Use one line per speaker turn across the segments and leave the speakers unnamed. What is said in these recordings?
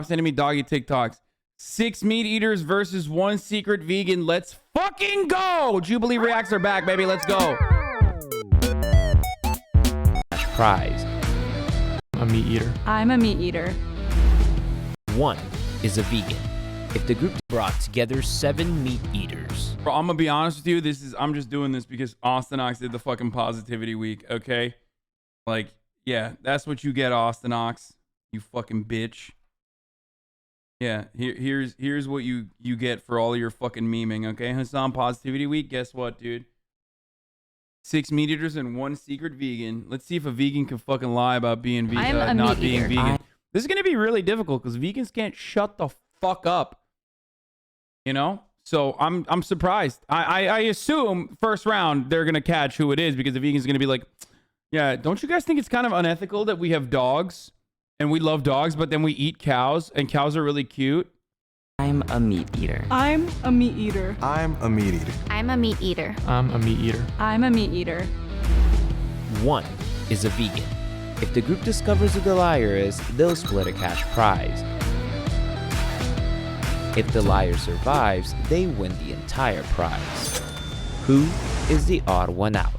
Sending me doggy TikToks. 6 meat eaters versus 1 secret vegan. Let's fucking go. Jubilee reacts are back, baby. Let's go.
Prize.
A meat eater.
I'm a meat eater.
1 is a vegan. If the group brought together 7 meat eaters.
Bro, I'm gonna be honest with you. I'm just doing this because HasanAbi did the fucking positivity week. Okay, like, yeah, that's what you get, HasanAbi. You fucking bitch. Yeah, here's what you get for all your fucking memeing. Okay, Hasan positivity week. Guess what, dude? 6 meat eaters and 1 secret vegan. Let's see if a vegan can fucking lie about being vegan, not being vegan. This is gonna be really difficult because vegans can't shut the fuck up. You know, so I'm surprised. I assume first round they're gonna catch who it is because the vegan's gonna be like, yeah, don't you guys think it's kind of unethical that we have dogs and we love dogs, but then we eat cows and cows are really cute?
I'm a meat eater.
I'm a meat eater.
I'm a meat eater.
I'm a meat eater.
I'm a meat eater.
I'm a meat eater.
1 is a vegan. If the group discovers who the liar is, they'll split a cash prize. If the liar survives, they win the entire prize. Who is the odd one out?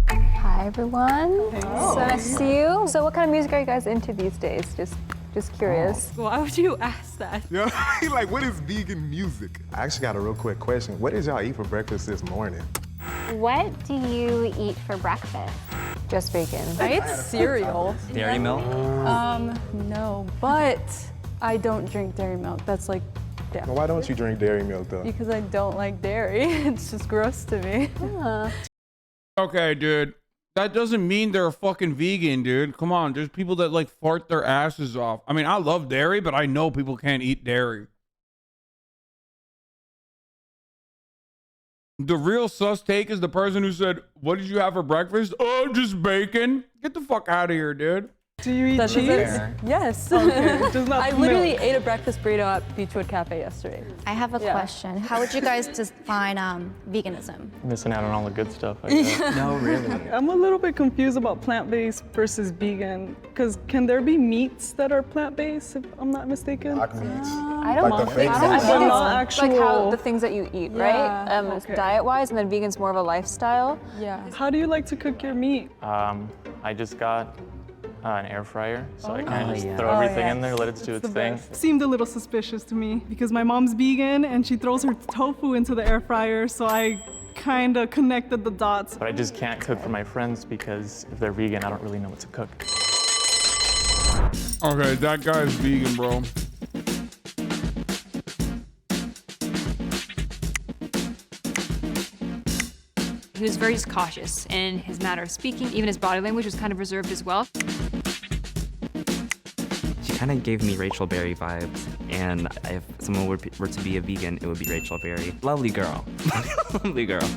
Hi everyone. So nice to see you. So what kind of music are you guys into these days? Just curious.
Why would you ask that?
Yeah, like what is vegan music? I actually got a real quick question. What did y'all eat for breakfast this morning?
What do you eat for breakfast?
Just bacon.
I ate cereal.
Dairy milk?
No, but I don't drink dairy milk. That's like, yeah.
Well, why don't you drink dairy milk though?
Because I don't like dairy. It's just gross to me.
Okay, dude. That doesn't mean they're a fucking vegan, dude. Come on, there's people that like fart their asses off. I mean, I love dairy, but I know people can't eat dairy. The real sus take is the person who said, what did you have for breakfast? Oh, just bacon. Get the fuck out of here, dude.
Do you eat cheese? Yes. Okay. I literally ate a breakfast burrito at Beechwood Cafe yesterday.
I have a question. How would you guys define veganism?
Missing out on all the good stuff, I guess.
No, really.
I'm a little bit confused about plant-based versus vegan, because can there be meats that are plant-based, if I'm not mistaken?
Black meats.
I don't
Like the
think so.
fake
I
ones.
think
Not
it's like how the things that you eat, right?
okay.
Diet-wise, and then vegan's more of a lifestyle.
Yeah.
How do you like to cook your meat?
I just got an air fryer, so I kind of just
yeah.
throw everything in there, let it do its thing.
Seemed a little suspicious to me, because my mom's vegan and she throws her tofu into the air fryer, so I kind of connected the dots.
But I just can't cook for my friends because if they're vegan, I don't really know what to cook.
Okay, that guy's vegan, bro.
He was very cautious in his manner of speaking. Even his body language was kind of reserved as well.
She kind of gave me Rachel Berry vibes, and if someone were to be a vegan, it would be Rachel Berry. Lovely girl. Lovely girl.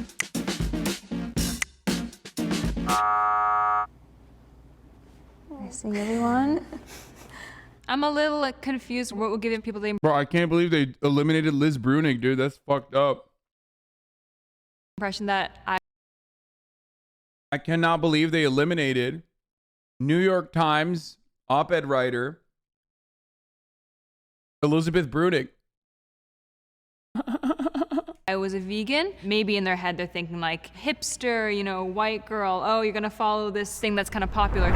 Nice seeing everyone.
I'm a little confused what we're giving people the
Bro, I can't believe they eliminated Liz Brunig, dude. That's fucked up.
impression that
I cannot believe they eliminated New York Times op-ed writer Elizabeth Brunig.
I was a vegan. Maybe in their head they're thinking like hipster, you know, white girl. Oh, you're gonna follow this thing that's kind of popular.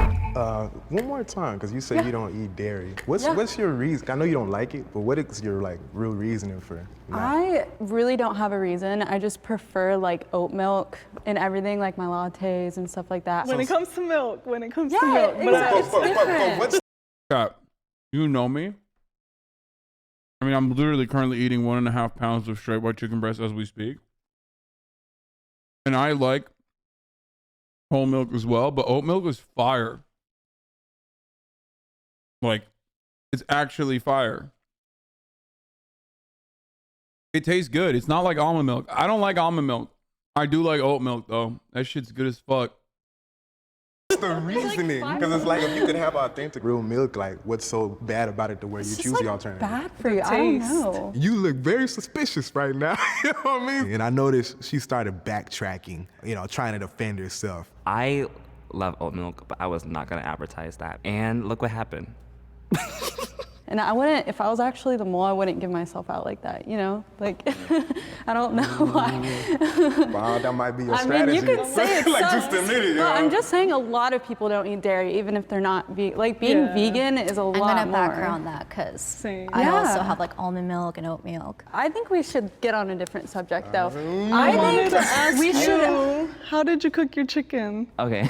One more time, because you say you don't eat dairy. What's your reason? I know you don't like it, but what is your like real reasoning for not?
I really don't have a reason. I just prefer like oat milk and everything, like my lattes and stuff like that.
When it comes to milk, to milk.
It's different.
Scott, you know me? I mean, I'm literally currently eating 1.5 pounds of straight white chicken breast as we speak. And I like whole milk as well, but oat milk is fire. Like, it's actually fire. It tastes good. It's not like almond milk. I don't like almond milk. I do like oat milk, though. That shit's good as fuck.
What's the reasoning? Because it's like if you could have authentic real milk, like what's so bad about it to where you choose the alternative?
Bad for you. I don't know.
You look very suspicious right now. You know what I mean? And I noticed she started backtracking, you know, trying to defend herself.
I love oat milk, but I was not gonna advertise that. And look what happened.
And I wouldn't, if I was actually the mole, I wouldn't give myself out like that, you know? Like, I don't know why.
Wow, that might be your
I
strategy.
mean, you could say it
like
sucks.
just a minute,
No, I'm just saying a lot of people don't eat dairy, even if they're not vegan. Like, being vegan is a lot more.
I'm gonna background that because I
Yeah.
also have like almond milk and oat milk.
I think we should get on a different subject, though.
I wanted to
think
ask
we should.
you, how did you cook your chicken?
Okay.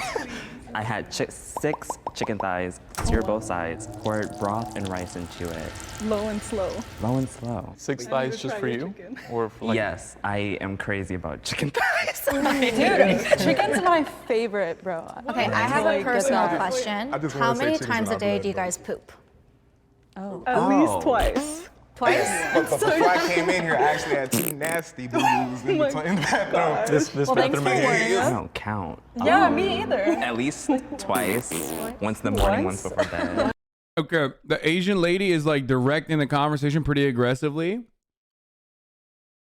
I had 6 chicken thighs, sear both sides, poured broth and rice into it.
Low and slow.
Low and slow.
6 thighs just for you? Or for like
Yes, I am crazy about chicken thighs.
Dude, chicken's my favorite, bro.
Okay, I have a personal question.
I just
How
wanna say
many
chicken's
times
in
a
our
day
blood,
do you
bro.
guys poop?
At least twice.
Twice?
But before I came in here, I actually had 2 nasty boo-boos in the bathroom.
this
Well, thanks
bathroom
for
right
warning
here.
I
us.
don't count.
Yeah, me either.
At least twice. Once in the morning, once before bed.
Okay, the Asian lady is like directing the conversation pretty aggressively.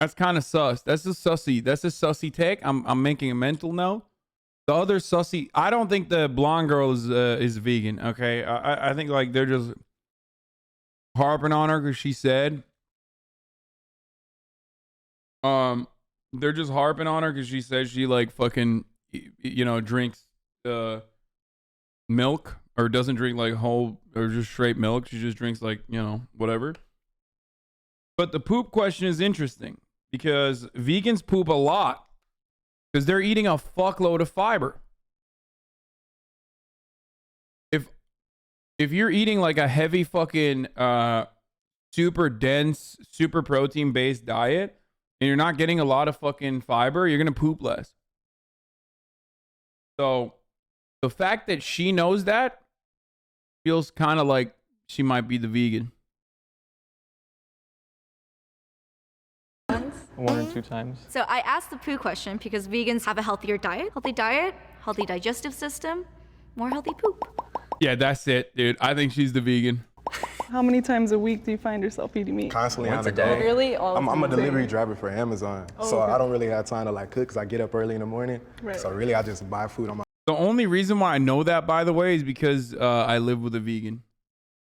That's kind of sus. That's a sussy take. I'm making a mental note. The other sussy, I don't think the blonde girl is vegan. Okay, I think like they're just harping on her because she said. They're just harping on her because she says she like fucking, you know, drinks milk or doesn't drink like whole or just straight milk. She just drinks like, you know, whatever. But the poop question is interesting because vegans poop a lot because they're eating a fuckload of fiber. If you're eating like a heavy fucking super dense, super protein based diet and you're not getting a lot of fucking fiber, you're gonna poop less. So the fact that she knows that feels kind of like she might be the vegan.
1 or 2 times.
So I asked the poo question because vegans have a healthier diet, healthy digestive system, more healthy poop.
Yeah, that's it, dude. I think she's the vegan.
How many times a week do you find yourself eating meat?
Constantly
Once
on the
a day.
go.
Really? All
I'm a
the time.
delivery driver for Amazon, so I don't really have time to like cook because I get up early in the morning.
Right.
So really, I just buy food on
The only reason why I know that, by the way, is because I live with a vegan.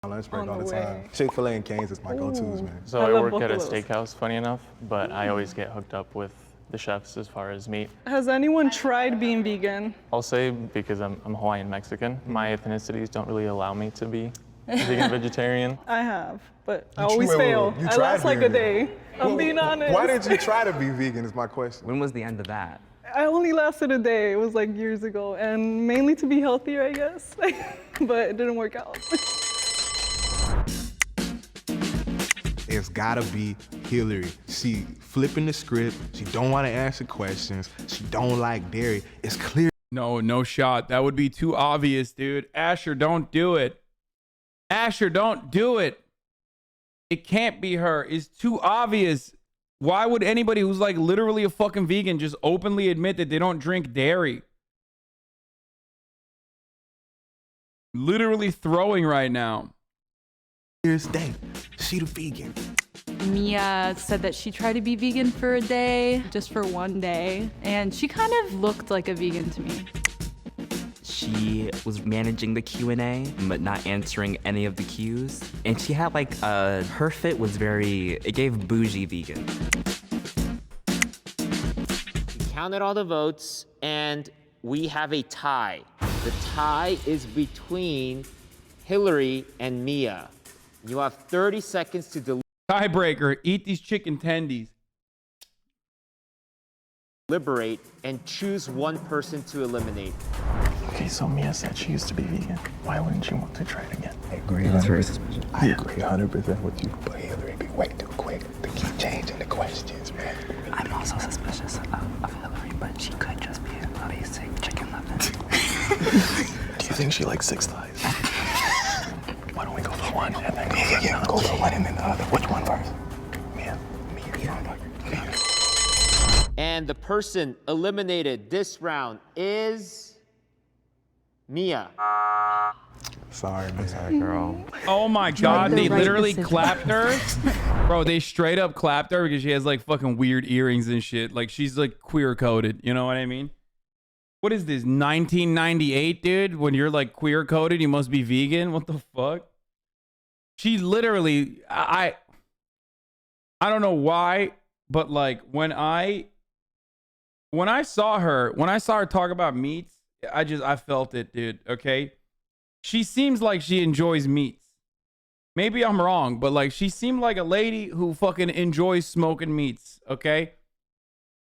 my lunch break
On
all
the
the
way.
time. Chick-fil-A and Cane's is my go-tos, man.
So
I
I
love
work
both
at a
of those.
steakhouse, funny enough, but I always get hooked up with the chefs as far as meat.
Has anyone tried being vegan?
I'll say because I'm Hawaiian Mexican, my ethnicities don't really allow me to be vegan vegetarian.
I have, but I
You
always
wait,
fail.
you
I
tried
last like
being
a day. I'm being honest.
Why did you try to be vegan is my question.
When was the end of that?
I only lasted a day. It was like years ago, and mainly to be healthier, I guess. But it didn't work out.
It's gotta be Hillary. She flipping the script. She don't want to answer questions. She don't like dairy. It's clear.
No shot. That would be too obvious, dude. Asher, don't do it. Asher, don't do it. It can't be her. It's too obvious. Why would anybody who's like literally a fucking vegan just openly admit that they don't drink dairy? Literally throwing right now.
Here's the thing. She the vegan.
Mia said that she tried to be vegan for a day, just for one day, and she kind of looked like a vegan to me.
She was managing the Q&A, but not answering any of the Qs. And she had like, her fit was it gave bougie vegan.
We counted all the votes, and we have a tie. The tie is between Hillary and Mia. You have 30 seconds to
Tiebreaker. Eat these chicken tendies.
deliberate and choose one person to eliminate.
Okay, so Mia said she used to be vegan. Why wouldn't she want to try it again?
I agree.
That's very suspicious.
I agree 100% with you, but Hillary be way too quick to keep changing the questions, man.
I'm also suspicious of Hillary, but she could just be a basic chicken lemon.
Do you think she likes 6 thighs? Why don't we go for one and then go for another?
Go for one and then the other.
Which one first? Mia.
And the person eliminated this round is Mia.
Sorry, man.
Sorry, girl.
Oh my god,
the
they
right
literally
decision.
clapped her. Bro, they straight up clapped her because she has like fucking weird earrings and shit. Like she's like queer coded, you know what I mean? What is this, 1998, dude? When you're like queer coded, you must be vegan? What the fuck? she literally, I don't know why, but like when I saw her talk about meats, I felt it, dude. Okay. She seems like she enjoys meats. Maybe I'm wrong, but like she seemed like a lady who fucking enjoys smoking meats. Okay.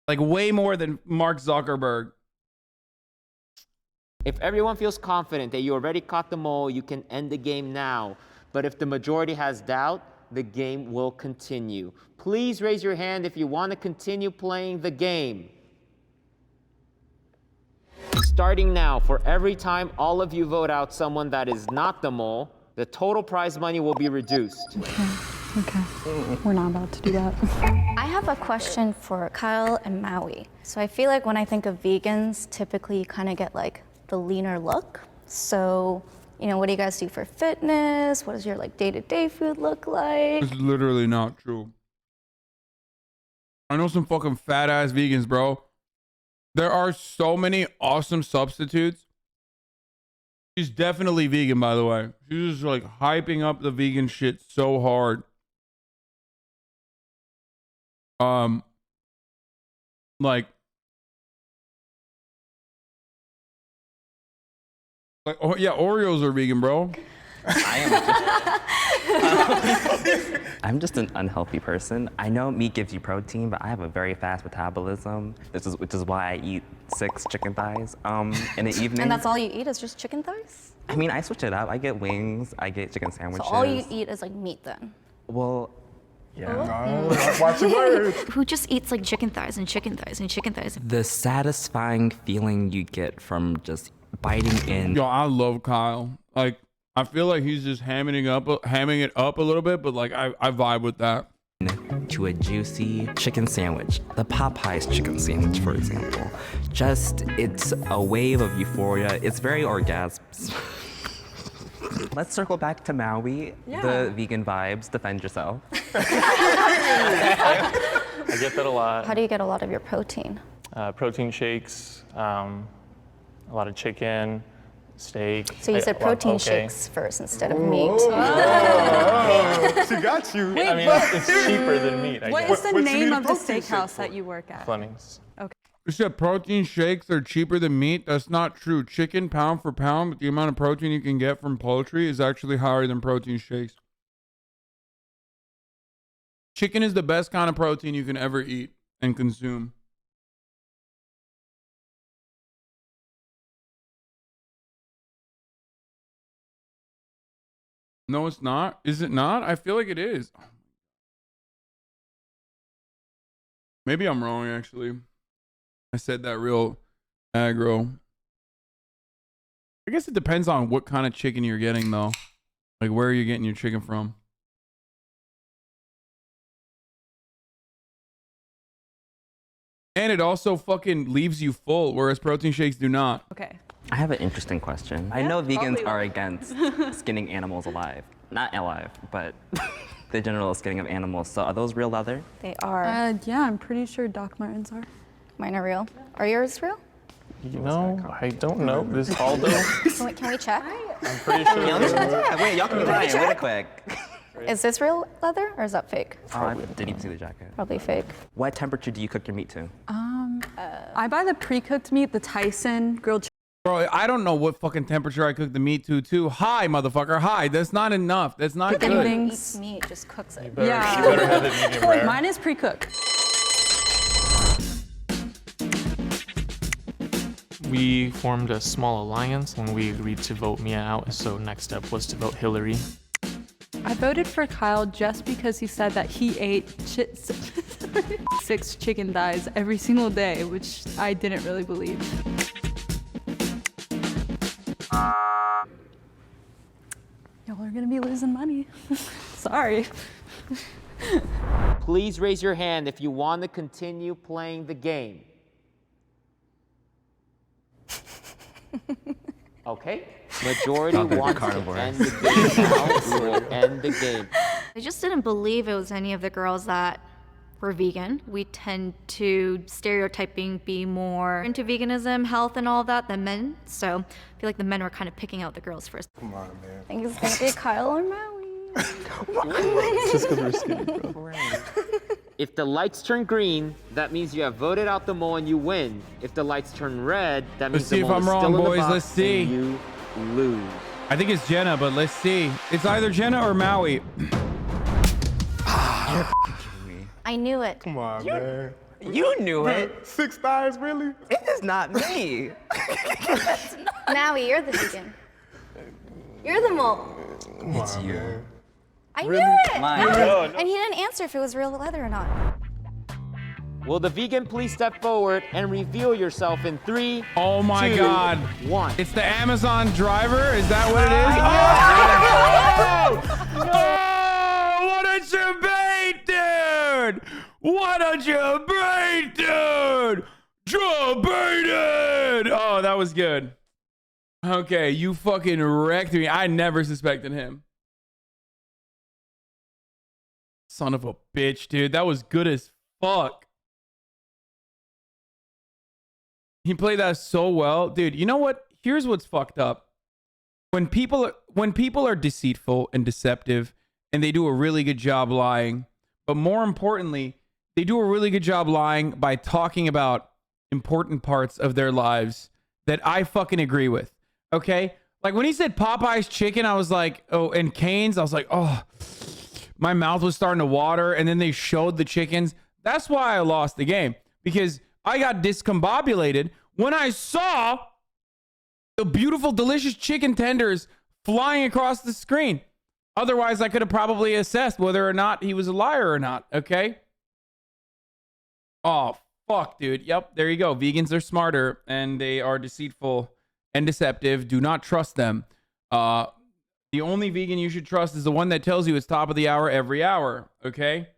Like way more than Mark Zuckerberg.
If everyone feels confident that you already caught the mole, you can end the game now. But if the majority has doubt, the game will continue. Please raise your hand if you want to continue playing the game. Starting now, for every time all of you vote out someone that is not the mole, the total prize money will be reduced.
Okay. We're not about to do that.
I have a question for Kyle and Maui. So I feel like when I think of vegans, typically you kind of get like the leaner look. So, you know, what do you guys do for fitness? What does your like day-to-day food look like?
It's literally not true. I know some fucking fat ass vegans, bro. There are so many awesome substitutes. She's definitely vegan, by the way. She's just like hyping up the vegan shit so hard. Like, oh yeah, Oreos are vegan, bro.
I'm just an unhealthy person. I know meat gives you protein, but I have a very fast metabolism, which is why I eat 6 chicken thighs in the evening.
And that's all you eat is just chicken thighs?
I mean, I switch it up. I get wings, I get chicken sandwiches.
So all you eat is like meat then?
Well, yeah.
Watch your words.
Who just eats like chicken thighs and chicken thighs and chicken thighs?
The satisfying feeling you get from just biting in.
Yo, I love Kyle. Like, I feel like he's just hamming it up a little bit, but like I vibe with that.
To a juicy chicken sandwich, the Popeyes chicken sandwich, for example. Just, it's a wave of euphoria. It's very orgasmic. Let's circle back to Maui, the vegan vibes. Defend yourself.
I get that a lot.
How do you get a lot of your protein?
Protein shakes, a lot of chicken, steak.
So you said protein shakes first instead of meat.
She got you.
I mean, it's cheaper than meat, I
What
guess.
is the name of the steakhouse that you work at?
Fleming's.
You said protein shakes are cheaper than meat. That's not true. Chicken, pound for pound, the amount of protein you can get from poultry is actually higher than protein shakes. Chicken is the best kind of protein you can ever eat and consume. No, it's not. Is it not? I feel like it is. Maybe I'm wrong, actually. I said that real aggro. I guess it depends on what kind of chicken you're getting, though. Like, where are you getting your chicken from? And it also fucking leaves you full, whereas protein shakes do not.
Okay.
I have an interesting question. I know vegans are against skinning animals alive. Not alive, but the general skinning of animals. So are those real leather?
They are.
Yeah, I'm pretty sure Doc Martens are.
Mine are real. Are yours real?
You know, I don't know. This is Aldo.
Can we check?
I'm pretty sure.
Wait, y'all can be lying really quick.
Is this real leather or is that fake?
Oh, I didn't even see the jacket.
Probably fake.
What temperature do you cook your meat to?
I buy the pre-cooked meat, the Tyson grilled chicken.
Bro, I don't know what fucking temperature I cook the meat to, too. Hi, motherfucker. Hi. That's not enough. That's not good.
Anyone who eats meat just cooks it.
You better have it medium rare.
Mine is pre-cooked.
We formed a small alliance when we agreed to vote Mia out, so next step was to vote Hillary.
I voted for Kyle just because he said that he ate 6 chicken thighs every single day, which I didn't really believe. Y'all are gonna be losing money. Sorry.
Please raise your hand if you want to continue playing the game. Okay. Majority wants to end the game now. We will end the game.
I just didn't believe it was any of the girls that were vegan. We tend to stereotyping be more into veganism, health, and all of that than men. So I feel like the men were kind of picking out the girls first.
Come on, man.
I think it's gonna be Kyle or Maui.
Just because we're skinny, bro.
If the lights turn green, that means you have voted out the mole and you win. If the lights turn red, that means
Let's see
the
if
mole
I'm
is
wrong,
still in the
boys.
box
Let's see.
and you lose.
I think it's Jenna, but let's see. It's either Jenna or Maui.
I knew it.
Come on, man.
You knew it.
6 thighs, really?
It is not me.
Maui, you're the vegan. You're the mole.
It's you.
I knew it.
Mine.
And he didn't answer if it was real leather or not.
Will the vegan please step forward and reveal yourself in 3,
Oh my
2,
God.
1.
It's the Amazon driver. Is that what it is? Oh! Oh, what a debate, dude! What a debate, dude! Debated! Oh, that was good. Okay, you fucking wrecked me. I never suspected him. Son of a bitch, dude. That was good as fuck. He played that so well. Dude, you know what? Here's what's fucked up. When people are deceitful and deceptive and they do a really good job lying, but more importantly, they do a really good job lying by talking about important parts of their lives that I fucking agree with. Okay? Like when he said Popeye's chicken, I was like, oh, and Cane's, I was like, oh, my mouth was starting to water. And then they showed the chickens. That's why I lost the game, because I got discombobulated when I saw the beautiful, delicious chicken tenders flying across the screen. Otherwise, I could have probably assessed whether or not he was a liar or not. Okay? Oh, fuck, dude. Yep, there you go. Vegans are smarter and they are deceitful and deceptive. Do not trust them. The only vegan you should trust is the one that tells you it's top of the hour every hour. Okay?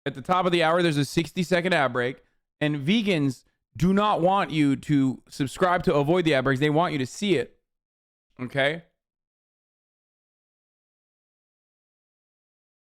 At the top of the hour, there's a 60-second ad break, and vegans do not want you to subscribe to avoid the ad breaks. They want you to see it. Okay?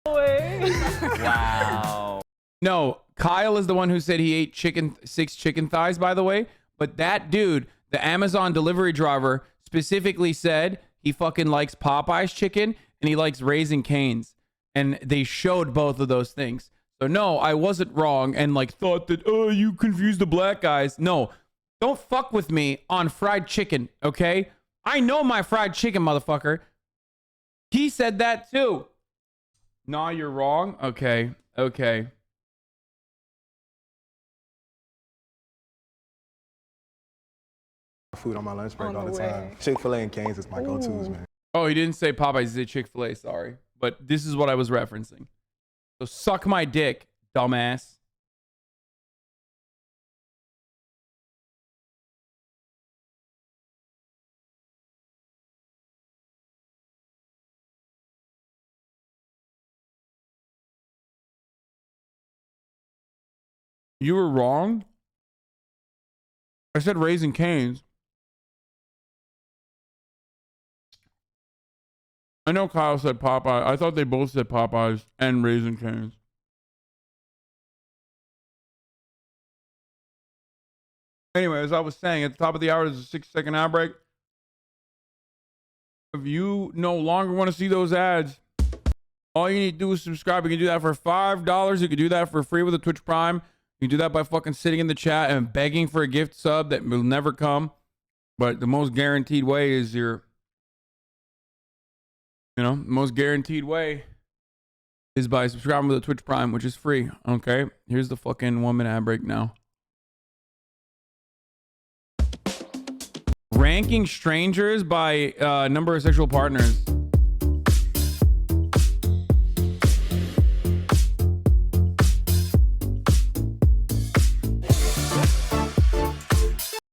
Wow.
No, Kyle is the one who said he ate 6 chicken thighs, by the way. But that dude, the Amazon delivery driver, specifically said he fucking likes Popeye's chicken and he likes Raising Cane's. And they showed both of those things. So no, I wasn't wrong and like thought that, oh, you confused the black guys. No, don't fuck with me on fried chicken, okay? I know my fried chicken, motherfucker. He said that too. Nah, you're wrong. Okay, okay.
Food on my lunch break all the time. Chick-fil-A and Cane's is my go-tos, man.
Oh, he didn't say Popeyes, he said Chick-fil-A, sorry. But this is what I was referencing. So suck my dick, dumbass. You were wrong. I said Raising Cane's. I know Kyle said Popeye. I thought they both said Popeyes and Raising Cane's. Anyway, as I was saying, at the top of the hour, there's a 6-second ad break. If you no longer want to see those ads, all you need to do is subscribe. You can do that for $5. You can do that for free with a Twitch Prime. You can do that by fucking sitting in the chat and begging for a gift sub that will never come. But the most guaranteed way is the most guaranteed way is by subscribing with a Twitch Prime, which is free. Okay, here's the fucking 1-minute ad break now. Ranking strangers by number of sexual partners.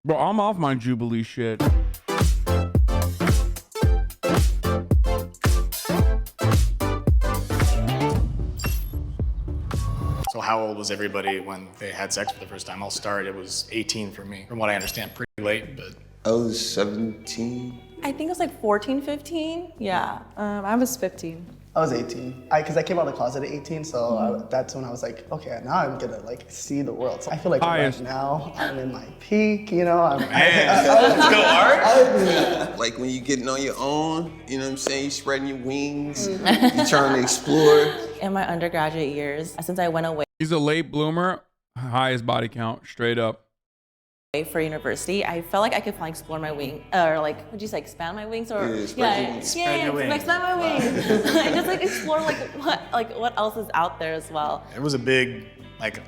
Bro, I'm off my Jubilee shit.
So how old was everybody when they had sex for the first time? I'll start, it was 18 for me. From what I understand, pretty late, but...
I was 17. I think it was like 14, 15. Yeah.
I was 15.
I was 18. Because I came out of the closet at 18, so that's when I was like, okay, now I'm gonna like see the world. So I feel like right now I'm in my peak, you know.
Let's go, Art. Like when you're getting on your own, you know what I'm saying? You're spreading your wings, you're trying to explore.
In my undergraduate years, since I went away
He's a late bloomer, highest body count, straight up.
for university, I felt like I could finally explore my wing, or like, would you say expand my wings, or
Spread your wings.
expand my wings. And just like explore what else is out there as well.
It was a big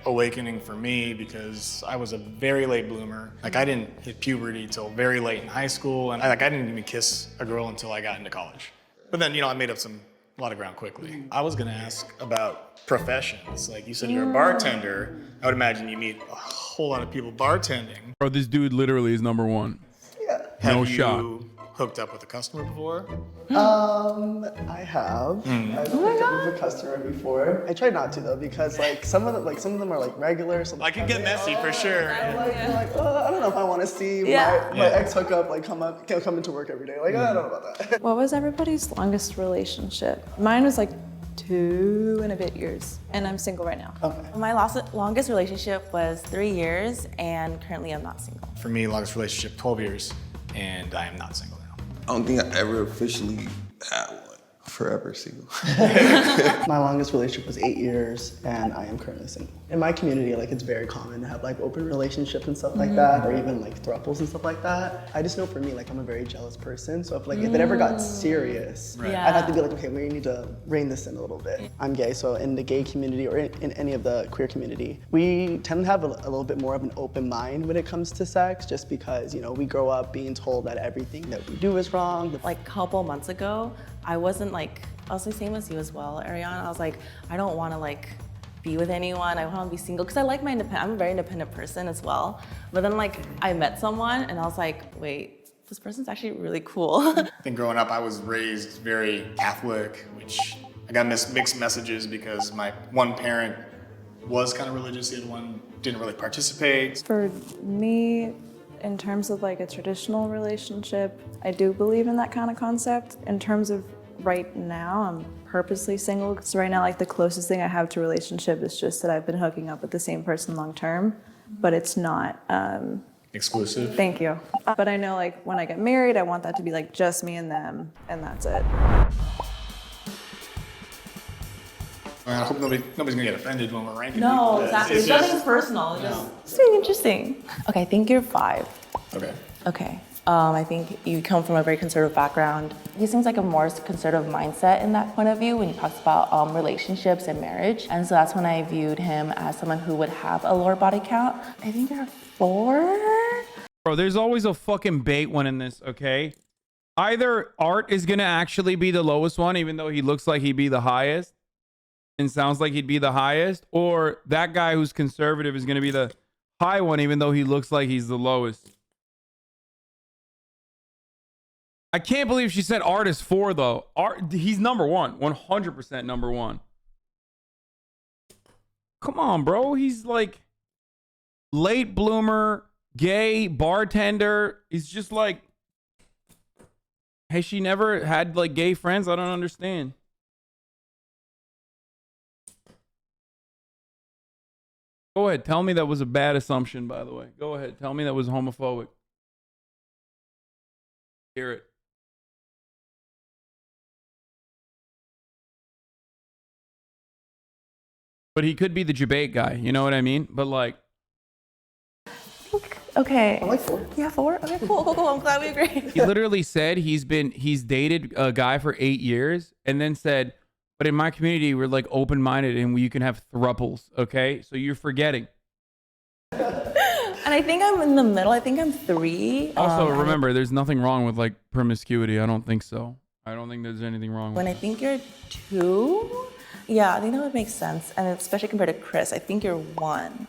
awakening for me because I was a very late bloomer. Like I didn't hit puberty till very late in high school, and I didn't even kiss a girl until I got into college. But then I made up a lot of ground quickly. I was gonna ask about professions. Like you said, you're a bartender. I would imagine you meet a whole lot of people bartending.
Bro, this dude literally is number one.
Yeah.
No
Have
shot.
you hooked up with a customer before?
I have. I've hooked up with a customer before. I try not to though, because some of them are like regular. So
I can get messy for sure.
I'm like, I don't know if I want to see my ex hook up, come into work every day. Like, I don't know about that.
What was everybody's longest relationship? Mine was like 2 and a bit years, and I'm single right now.
Okay.
My longest relationship was 3 years, and currently I'm not single.
For me, longest relationship, 12 years, and I am not single now.
I don't think I ever officially had one. Forever single.
My longest relationship was 8 years, and I am currently single. In my community, it's very common to have open relationships and stuff like that, or even thruples and stuff like that. I just know for me, I'm a very jealous person, so if it ever got serious, I'd have to be okay, we need to rein this in a little bit. I'm gay, so in the gay community or in any of the queer community, we tend to have a little bit more of an open mind when it comes to sex, just because we grow up being told that everything that we do is wrong.
Like a couple months ago, I wasn't I was the same as you as well, Ariana. I was like, I don't want to be with anyone. I want to be single because I like my I'm a very independent person as well. But then I met someone and I was like, wait, this person's actually really cool.
I think growing up, I was raised very Catholic, which I got mixed messages because my one parent was kind of religious, the other one didn't really participate.
For me, in terms of a traditional relationship, I do believe in that kind of concept. In terms of right now, I'm purposely single. So right now, the closest thing I have to a relationship is just that I've been hooking up with the same person long term, but it's not
exclusive.
Thank you. But I know when I get married, I want that to be just me and them, and that's it.
I hope nobody's gonna get offended when we're ranking.
No,
people.
exactly. It's nothing personal. It's being interesting. Okay, I think you're 5.
Okay.
Okay. I think you come from a very conservative background. He seems like a more conservative mindset in that point of view when he talks about relationships and marriage. And so that's when I viewed him as someone who would have a lower body count. I think you're 4.
Bro, there's always a fucking bait one in this, okay? Either Art is gonna actually be the lowest one, even though he looks like he'd be the highest and sounds like he'd be the highest, or that guy who's conservative is gonna be the high one, even though he looks like he's the lowest. I can't believe she said Art is 4 though. Art, he's number 1, 100% number 1. Come on, bro. He's late bloomer, gay, bartender. He's just has she never had gay friends? I don't understand. Go ahead. Tell me that was a bad assumption, by the way. Go ahead. Tell me that was homophobic. Hear it. But he could be the debate guy, you know what I mean? But
Okay.
I like 4.
Yeah, 4? Okay, cool. I'm glad we agree.
he literally said he's dated a guy for 8 years and then said, but in my community, we're open-minded and you can have thruples, okay? So you're forgetting.
And I think I'm in the middle. I think I'm 3.
Also, remember, there's nothing wrong with promiscuity. I don't think so. I don't think there's anything wrong with
When I think you're 2, yeah, I think that would make sense. And especially compared to Chris, I think you're 1.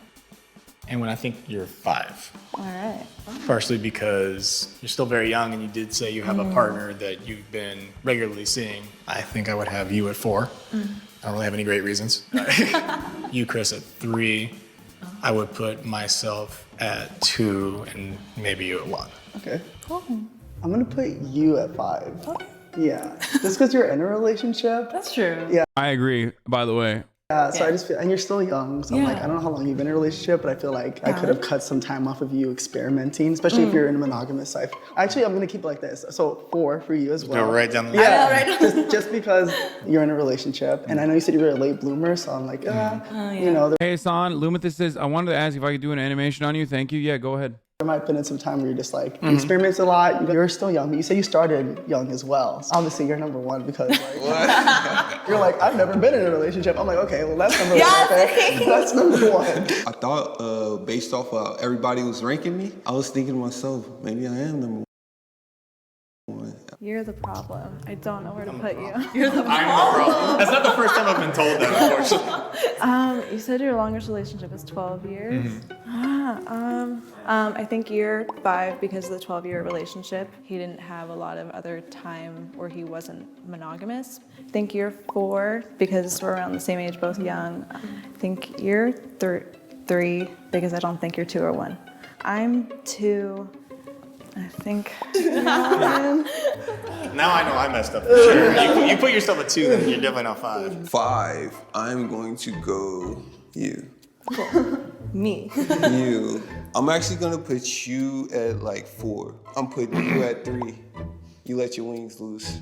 And when I think you're 5.
All right.
Partially because you're still very young and you did say you have a partner that you've been regularly seeing. I think I would have you at 4. I don't really have any great reasons. You, Chris, at 3. I would put myself at 2 and maybe you at 1.
Okay.
Cool.
I'm gonna put you at 5. Okay. Yeah, just because you're in a relationship.
That's true.
Yeah.
I agree, by the way.
Yeah, so I just feel, and you're still young, so I'm like, I don't know how long you've been in a relationship, but I feel like I could have cut some time off of you experimenting, especially if you're in a monogamous life. Actually, I'm gonna keep it like this. So 4 for you as well.
Go right down the
Yeah, just because you're in a relationship, and I know you said you were a late bloomer, so I'm like, you know.
Hey, Hasan, Lumithus says, I wanted to ask if I could do an animation on you. Thank you. Yeah, go ahead.
There might have been some time where you're just like, you experiment a lot. You're still young, but you say you started young as well. So obviously, you're number 1 because like, you're like, I've never been in a relationship. I'm like, okay, well, that's number 1. Okay? That's number 1.
I thought, based off how everybody was ranking me, I was thinking to myself, maybe I am number 1.
You're the problem. I don't know where to put you.
You're the problem. That's not the first time I've been told that, unfortunately.
You said your longest relationship is 12 years. I think you're 5 because of the 12-year relationship. He didn't have a lot of other time where he wasn't monogamous. I think you're 4 because we're around the same age, both young. I think you're 3 because I don't think you're 2 or 1. I'm 2. I think.
Now I know I messed up. Sure. You put yourself at 2, then you're definitely not 5.
5. I'm going to go you.
Cool. Me.
You. I'm actually gonna put you at like 4. I'm putting you at 3. You let your wings loose.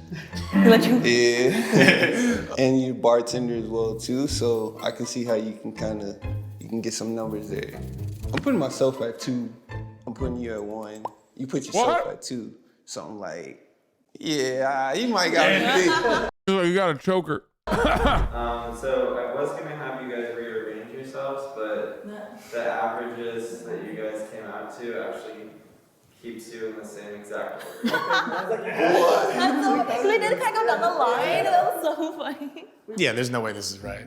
You let your
Yeah. And you're bartender as well too, so I can see how you can get some numbers there. I'm putting myself at 2. I'm putting you at 1. You put yourself at 2. So I'm like, yeah, you might got me.
You got a choker.
So I was gonna have you guys rearrange yourselves, but the averages that you guys came out to actually keeps you in the same exact order.
That's so, we did kind of go down the line. That was so funny.
Yeah, there's no way this is right.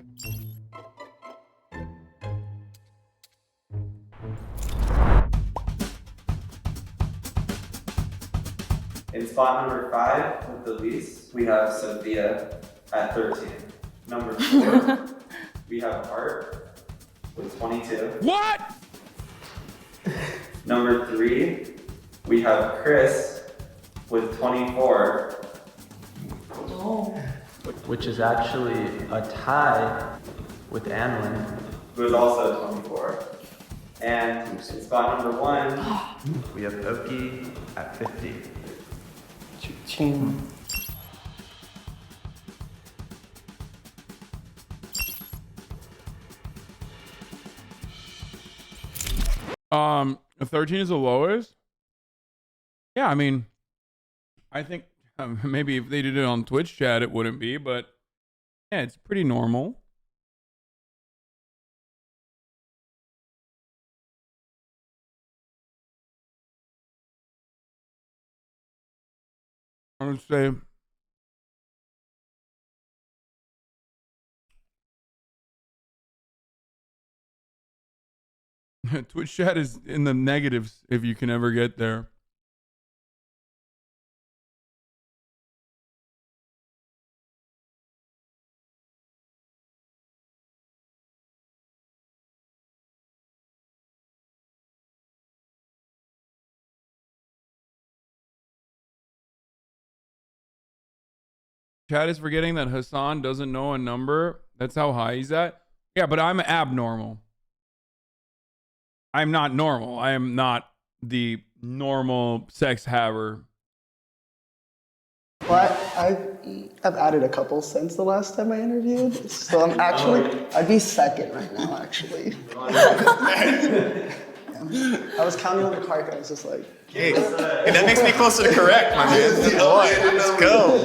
In spot number 5 with the least, we have Sophia at 13. Number 4, we have Art with 22.
What?
Number 3, we have Chris with 24.
Oh.
Which is actually a tie with Anlin, who is also 24. And in spot number 1, we have Oki at 50.
Ching.
If 13 is the lowest, yeah, I mean, I think maybe if they did it on Twitch chat, it wouldn't be, but yeah, it's pretty normal. I would say Twitch chat is in the negatives if you can ever get there. Chat is forgetting that Hasan doesn't know a number. That's how high he's at. Yeah, but I'm abnormal. I'm not normal. I am not the normal sex haver.
Well, I've added a couple since the last time I interviewed, so I'm actually, I'd be second right now, actually. I was counting on the cart, I was just like,
hey, that makes me closer to correct, my man. Boy, let's go.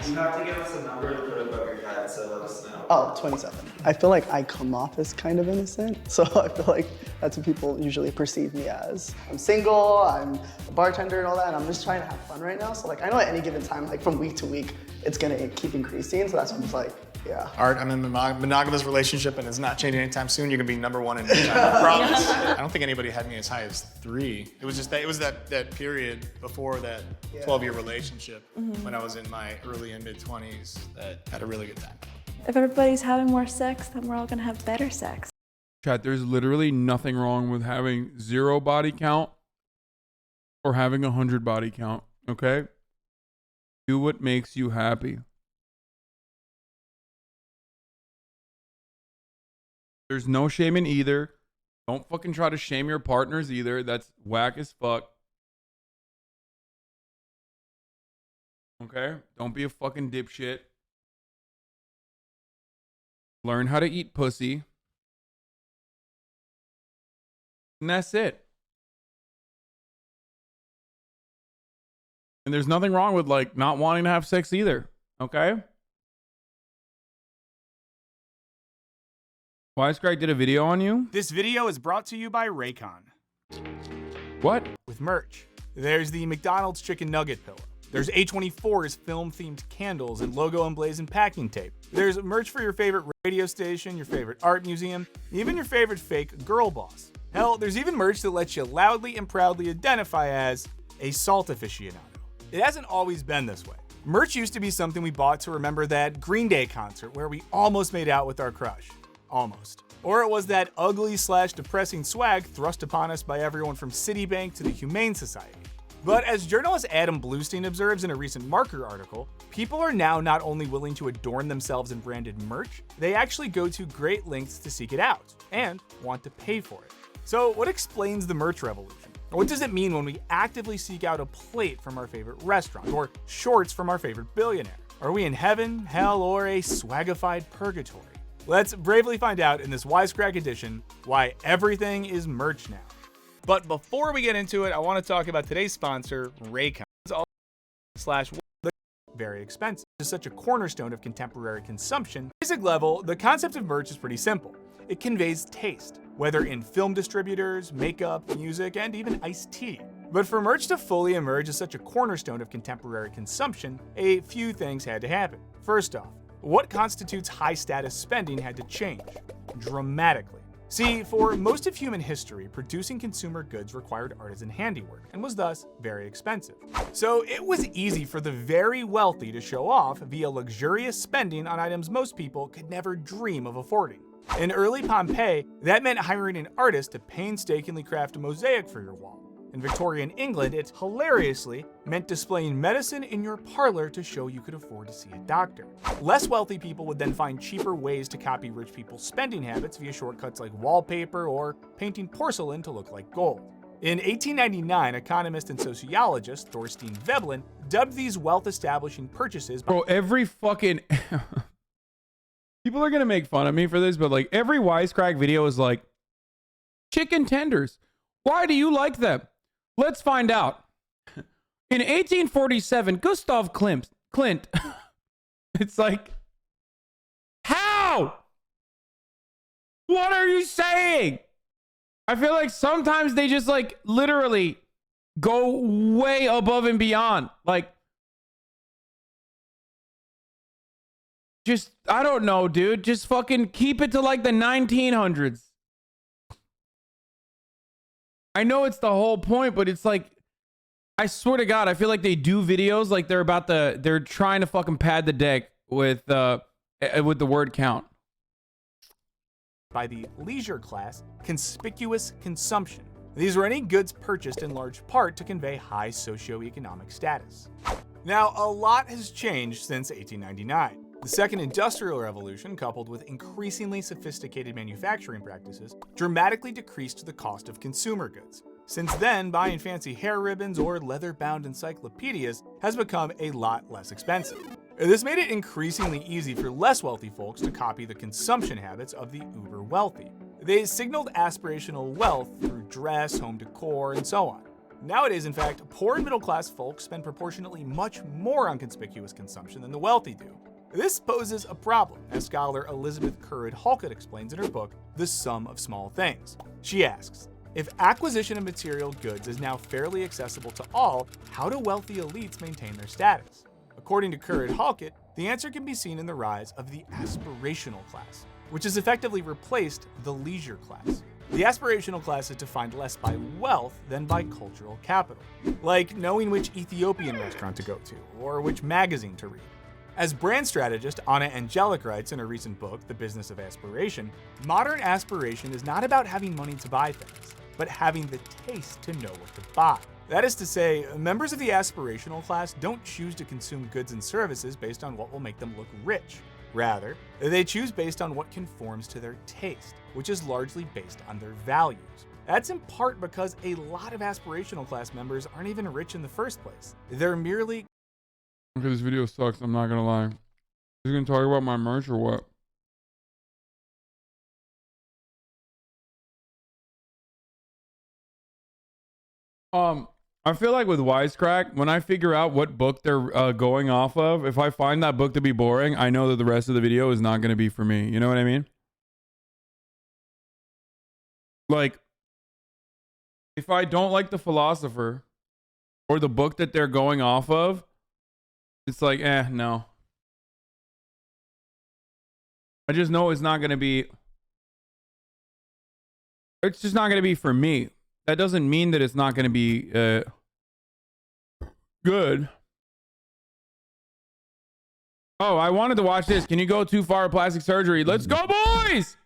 You have to give us a number to put above your head, so let us know.
Oh, 27. I feel like I come off as kind of innocent, so I feel like that's what people usually perceive me as. I'm single, I'm a bartender and all that, and I'm just trying to have fun right now. So like, I know at any given time, like from week to week, it's gonna keep increasing. So that's why I'm just like, yeah.
Art, I'm in a monogamous relationship and it's not changing anytime soon. You're gonna be number 1 in no time. I promise. I don't think anybody had me as high as 3. It was just that, it was that period before that 12-year relationship when I was in my early and mid 20s that had a really good time.
If everybody's having more sex, then we're all gonna have better sex.
Chat, there's literally nothing wrong with having 0 body count or having 100 body count, okay? Do what makes you happy. There's no shame in either. Don't fucking try to shame your partners either. That's whack as fuck. Okay? Don't be a fucking dipshit. Learn how to eat pussy. And that's it. And there's nothing wrong with like not wanting to have sex either. Okay? Wisecrack did a video on you?
This video is brought to you by Raycon.
What?
With merch. There's the McDonald's chicken nugget pillow. There's A24's film-themed candles and logo emblazoned packing tape. There's merch for your favorite radio station, your favorite art museum, even your favorite fake girl boss. Hell, there's even merch that lets you loudly and proudly identify as a salt aficionado. It hasn't always been this way. Merch used to be something we bought to remember that Green Day concert where we almost made out with our crush. Almost. Or it was that ugly/depressing swag thrust upon us by everyone from Citibank to the Humane Society. But as journalist Adam Bluestein observes in a recent Marker article, people are now not only willing to adorn themselves in branded merch, they actually go to great lengths to seek it out and want to pay for it. So what explains the merch revolution? What does it mean when we actively seek out a plate from our favorite restaurant or shorts from our favorite billionaire? Are we in heaven, hell, or a swagified purgatory? Let's bravely find out in this Wisecrack edition why everything is merch now. But before we get into it, I want to talk about today's sponsor, Raycon. Very expensive. It's such a cornerstone of contemporary consumption. At basic level, the concept of merch is pretty simple. It conveys taste, whether in film distributors, makeup, music, and even iced tea. But for merch to fully emerge as such a cornerstone of contemporary consumption, a few things had to happen. First off, what constitutes high-status spending had to change dramatically. See, for most of human history, producing consumer goods required artisan handiwork and was thus very expensive. So it was easy for the very wealthy to show off via luxurious spending on items most people could never dream of affording. In early Pompeii, that meant hiring an artist to painstakingly craft a mosaic for your wall. In Victorian England, it hilariously meant displaying medicine in your parlor to show you could afford to see a doctor. Less wealthy people would then find cheaper ways to copy rich people's spending habits via shortcuts like wallpaper or painting porcelain to look like gold. In 1899, economist and sociologist Thorstein Veblen dubbed these wealth-establishing purchases.
Bro, every fucking... People are gonna make fun of me for this, but like every Wisecrack video is like, chicken tenders. Why do you like them? Let's find out. In 1847, Gustav Klimt. It's like, how? What are you saying? I feel like sometimes they just like literally go way above and beyond. Like, just, I don't know, dude. Just fucking keep it to like the 1900s. I know it's the whole point, but it's like, I swear to God, I feel like they do videos like they're trying to fucking pad the deck with the word count.
By the leisure class, conspicuous consumption. These were any goods purchased in large part to convey high socioeconomic status. Now, a lot has changed since 1899. The second industrial revolution, coupled with increasingly sophisticated manufacturing practices, dramatically decreased the cost of consumer goods. Since then, buying fancy hair ribbons or leather-bound encyclopedias has become a lot less expensive. This made it increasingly easy for less wealthy folks to copy the consumption habits of the uber wealthy. They signaled aspirational wealth through dress, home decor, and so on. Nowadays, in fact, poor and middle-class folks spend proportionately much more on conspicuous consumption than the wealthy do. This poses a problem, as scholar Elizabeth Currid-Halkett explains in her book, The Sum of Small Things. She asks, if acquisition of material goods is now fairly accessible to all, how do wealthy elites maintain their status? According to Currid-Halkett, the answer can be seen in the rise of the aspirational class, which has effectively replaced the leisure class. The aspirational class is defined less by wealth than by cultural capital, like knowing which Ethiopian restaurant to go to or which magazine to read. As brand strategist Anna Angelic writes in her recent book, The Business of Aspiration, modern aspiration is not about having money to buy things, but having the taste to know what to buy. That is to say, members of the aspirational class don't choose to consume goods and services based on what will make them look rich. Rather, they choose based on what conforms to their taste, which is largely based on their values. That's in part because a lot of aspirational class members aren't even rich in the first place. They're merely...
Okay, this video sucks, I'm not gonna lie. Are you gonna talk about my merch or what? I feel like with Wisecrack, when I figure out what book they're going off of, if I find that book to be boring, I know that the rest of the video is not going to be for me. You know what I mean? Like, if I don't like the philosopher or the book that they're going off of, it's like, no. I just know it's not going to be... It's just not going to be for me. That doesn't mean that it's not going to be good. Oh, I wanted to watch this. Can you go too far plastic surgery? Let's go, boys!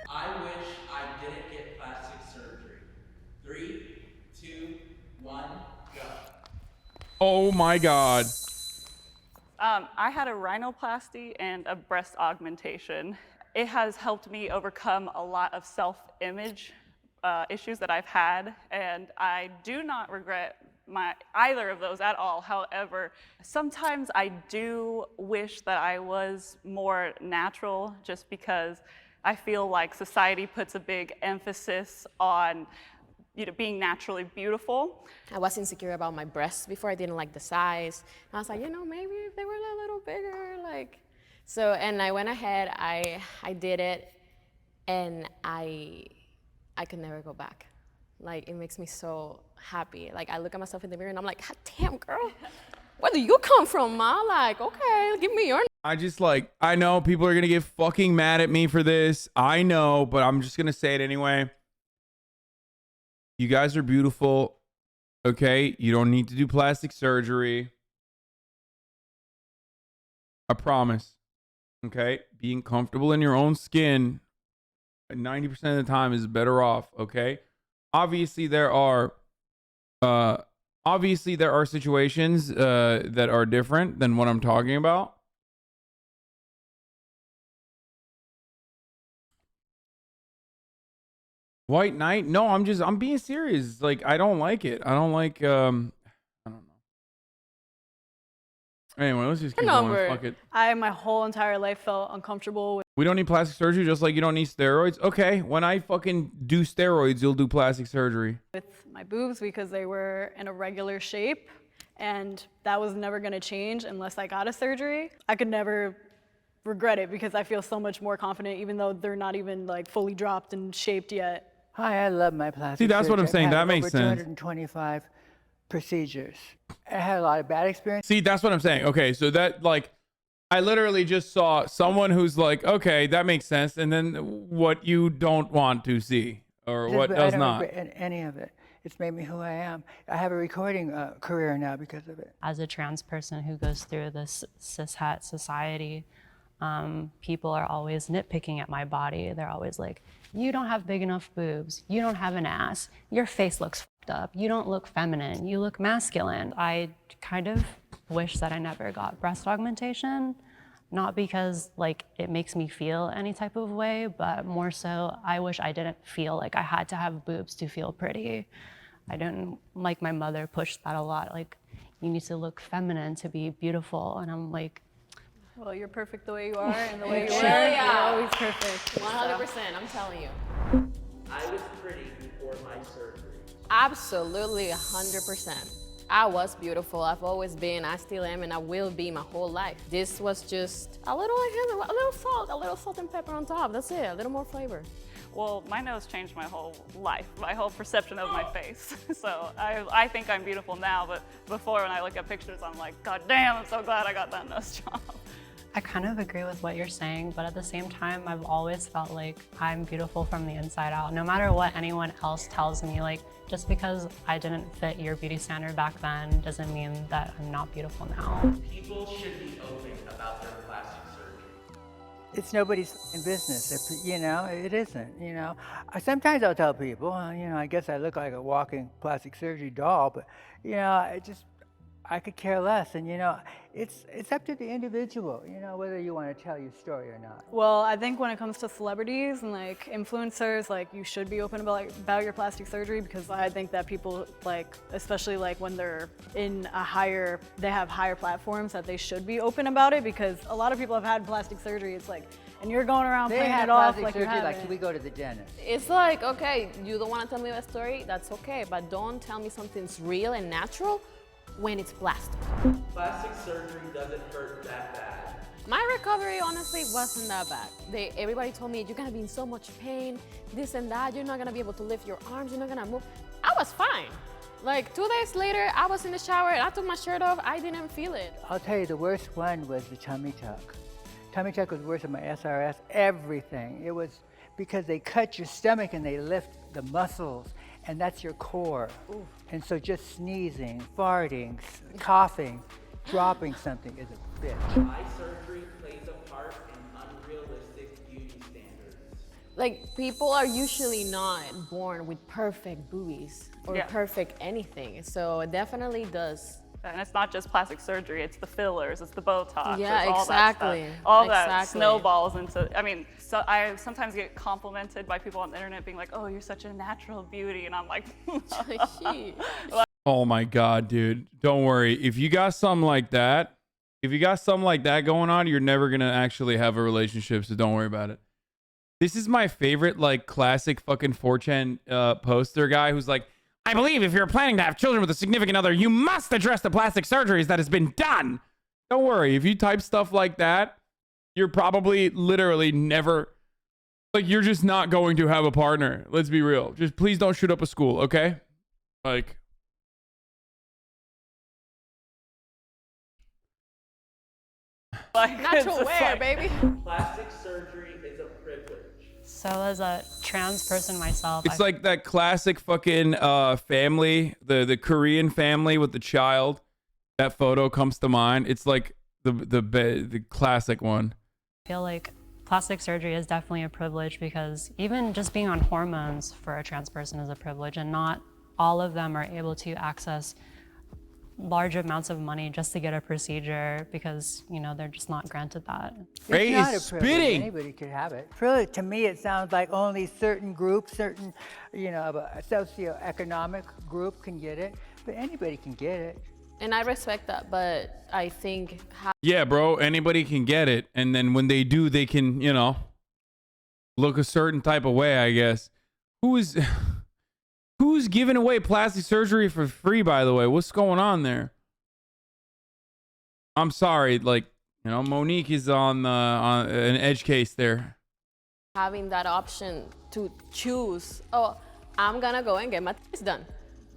I wish I didn't get plastic surgery. 3, 2, 1, go.
Oh my God.
I had a rhinoplasty and a breast augmentation. It has helped me overcome a lot of self-image issues that I've had, and I do not regret either of those at all. However, sometimes I do wish that I was more natural, just because I feel like society puts a big emphasis on being naturally beautiful.
I was insecure about my breasts before. I didn't like the size. And I was like, maybe if they were a little bigger, So, and I went ahead, I did it, and I could never go back. It makes me so happy. I look at myself in the mirror and I'm like, God damn, girl, where do you come from, ma? Okay, give me your...
I know people are going to get fucking mad at me for this. I know, but I'm just going to say it anyway. You guys are beautiful, okay? You don't need to do plastic surgery. I promise, okay? Being comfortable in your own skin 90% of the time is better off, okay? Obviously, there are situations that are different than what I'm talking about. White Knight? No, I'm being serious. I don't like it. I don't like, I don't know. Anyway, let's just keep going. Fuck it.
I, my whole entire life, felt uncomfortable with...
We don't need plastic surgery, just like you don't need steroids. Okay, when I fucking do steroids, you'll do plastic surgery.
With my boobs, because they were in a regular shape, and that was never gonna change unless I got a surgery. I could never regret it, because I feel so much more confident, even though they're not even fully dropped and shaped yet.
Hi, I love my plastic
See, that's
surgery.
what I'm saying.
I've
That
had
makes
over
sense.
225 procedures. I had a lot of bad experiences.
See, that's what I'm saying. Okay, so that, I literally just saw someone who's like, okay, that makes sense, and then what you don't want to see, or what
I
does
don't
not.
regret any of it. It's made me who I am. I have a recording career now because of it.
As a trans person who goes through this cishet society, people are always nitpicking at my body. They're always like, you don't have big enough boobs. You don't have an ass. Your face looks fucked up. You don't look feminine. You look masculine. I kind of wish that I never got breast augmentation, not because it makes me feel any type of way, but more so I wish I didn't feel like I had to have boobs to feel pretty. I didn't, my mother pushed that a lot. You need to look feminine to be beautiful. And I'm like,
well, you're perfect the way you are, and the way you
Hell
are,
yeah.
you're always perfect.
100%, I'm telling you.
I was pretty before my surgery.
Absolutely, 100%. I was beautiful. I've always been. I still am, and I will be my whole life. This was just a little salt and pepper on top. That's it. A little more flavor.
Well, my nose changed my whole life, my whole perception of my face. So I think I'm beautiful now, but before when I look at pictures, I'm like, God damn, I'm so glad I got that nose job.
I kind of agree with what you're saying, but at the same time, I've always felt like I'm beautiful from the inside out. No matter what anyone else tells me, just because I didn't fit your beauty standard back then doesn't mean that I'm not beautiful now.
People should be open about their plastic surgery.
It's nobody's business. You know, it isn't. You know, sometimes I'll tell people, you know, I guess I look like a walking plastic surgery doll, but you know, I could care less. And you know, it's up to the individual. You know, whether you want to tell your story or not.
Well, I think when it comes to celebrities and like influencers, like you should be open about your plastic surgery, because I think that people like, especially like when they're in they have higher platforms, that they should be open about it, because a lot of people have had plastic surgery. It's like, and you're going around
They
playing
have
it off
plastic
like you
surgery,
haven't.
like, should we go to the dentist?
It's like, okay, you don't want to tell me that story, that's okay, but don't tell me something's real and natural when it's plastic.
Plastic surgery doesn't hurt that bad.
My recovery honestly wasn't that bad. Everybody told me, you're gonna be in so much pain, this and that, you're not gonna be able to lift your arms, you're not gonna move. I was fine. Like 2 days later, I was in the shower and I took my shirt off, I didn't feel it.
I'll tell you, the worst one was the tummy tuck. Tummy tuck was worse than my SRS, everything. It was because they cut your stomach and they lift the muscles, and that's your core.
Ooh.
And so just sneezing, farting, coughing, dropping something is a bitch.
Eye surgery plays a part in unrealistic beauty standards.
Like, people are usually not born with perfect boobies or
Yeah.
perfect anything, so it definitely does.
And it's not just plastic surgery, it's the fillers, it's the Botox,
Yeah,
it's all
exactly.
that stuff. All that
Exactly.
snowballs into, I mean, so I sometimes get complimented by people on the internet being like, oh, you're such a natural beauty. And I'm like,
Oh my God, dude. Don't worry. If you got something like that, going on, you're never going to actually have a relationship. So don't worry about it. This is my favorite, like, classic fucking 4chan poster guy who's like, I believe if you're planning to have children with a significant other, you must address the plastic surgeries that has been done. Don't worry. If you type stuff like that, you're probably literally never, like, you're just not going to have a partner. Let's be real. Just please don't shoot up a school, okay? Like,
Natural
it's
wear,
like-
baby.
Plastic surgery is a privilege.
So as a trans person myself,
it's like that classic fucking family, the Korean family with the child. That photo comes to mind. It's like the classic one.
I feel like plastic surgery is definitely a privilege, because even just being on hormones for a trans person is a privilege, and not all of them are able to access large amounts of money just to get a procedure, because, you know, they're just not granted that.
Ray
It's not
is
a privilege.
spitting.
Anybody could have it. Really, to me, it sounds like only certain groups, you know, a socioeconomic group can get it, but anybody can get it.
And I respect that, but I think
Yeah, bro. Anybody can get it, and then when they do, they can, you know, look a certain type of way, I guess. Who's giving away plastic surgery for free, by the way? What's going on there? I'm sorry, like, you know, Monique is on an edge case there.
having that option to choose, oh, I'm gonna go and get my test done.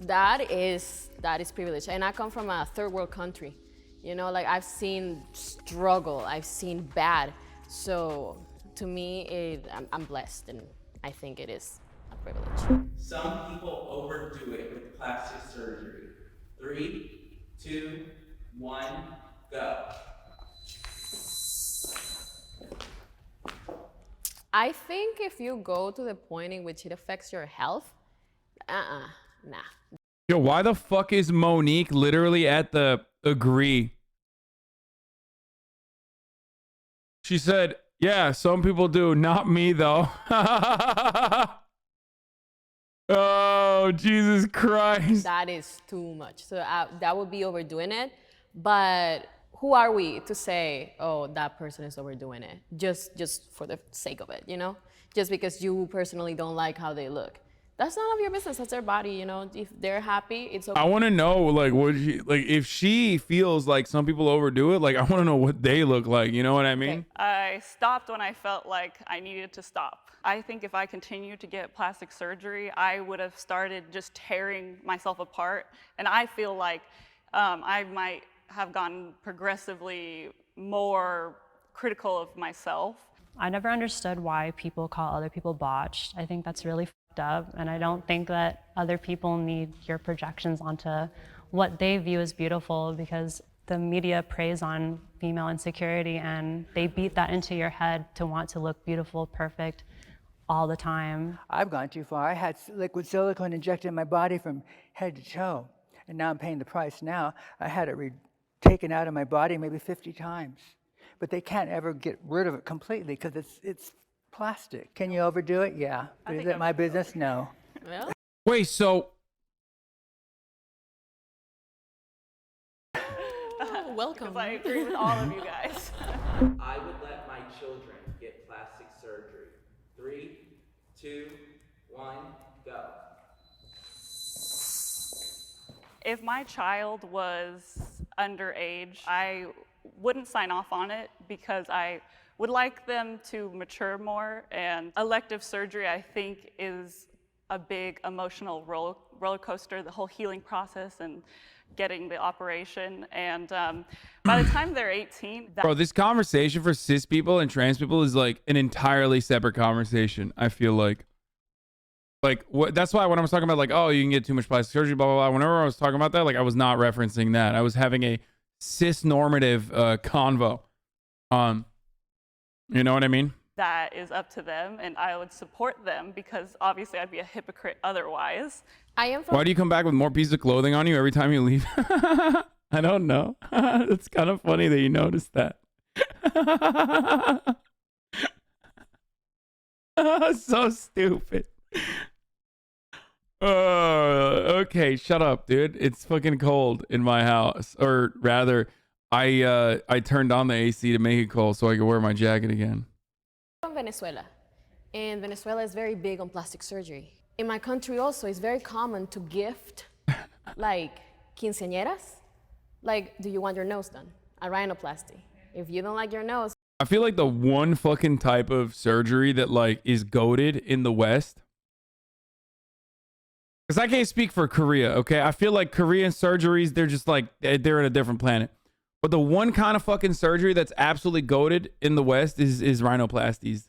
That is privilege. And I come from a third world country. You know, like, I've seen struggle, I've seen bad. So to me, I'm blessed, and I think it is a privilege.
Some people overdo it with plastic surgery. 3, 2, 1, go.
I think if you go to the point in which it affects your health, nah.
Yo, why the fuck is Monique literally at the agree? She said, yeah, some people do, not me though. Oh, Jesus Christ.
That is too much. So that would be overdoing it. But who are we to say, oh, that person is overdoing it? Just for the sake of it, you know? Just because you personally don't like how they look. That's none of your business. That's their body, you know? If they're happy, it's okay.
I want to know, like, if she feels like some people overdo it, like, I want to know what they look like. You know what I mean?
I stopped when I felt like I needed to stop. I think if I continued to get plastic surgery, I would have started just tearing myself apart. And I feel like I might have gotten progressively more critical of myself.
I never understood why people call other people botched. I think that's really fucked up, and I don't think that other people need your projections onto what they view as beautiful, because the media preys on female insecurity and they beat that into your head to want to look beautiful, perfect all the time.
I've gone too far. I had liquid silicone injected in my body from head to toe, and now I'm paying the price now. I had it taken out of my body maybe 50 times. But they can't ever get rid of it completely because it's plastic. Can you overdo it? Yeah. But is it my business? No.
Wait, so
Welcome.
I agree with all of you guys.
I would let my children get plastic surgery. 3, 2, 1, go.
If my child was underage, I wouldn't sign off on it because I would like them to mature more, and elective surgery, I think, is a big emotional roller coaster, the whole healing process and getting the operation. And by the time they're 18,
bro, this conversation for cis people and trans people is like an entirely separate conversation. I feel like that's why when I was talking about like, oh, you can get too much plastic surgery, blah, blah, blah. Whenever I was talking about that, like I was not referencing that. I was having a cis normative convo. You know what I mean?
that is up to them, and I would support them because obviously I'd be a hypocrite otherwise.
I am from
Why do you come back with more pieces of clothing on you every time you leave? I don't know. It's kind of funny that you noticed that. So stupid. Okay, shut up, dude. It's fucking cold in my house. Or rather, I turned on the AC to make it cold so I could wear my jacket again.
from Venezuela, and Venezuela is very big on plastic surgery. In my country also, it's very common to gift like quinceañeras. Like, do you want your nose done? A rhinoplasty. If you don't like your nose.
I feel like the one fucking type of surgery that like is goated in the West. Because I can't speak for Korea, okay? I feel like Korean surgeries, they're just like, they're in a different planet. But the one kind of fucking surgery that's absolutely goated in the West is rhinoplasties.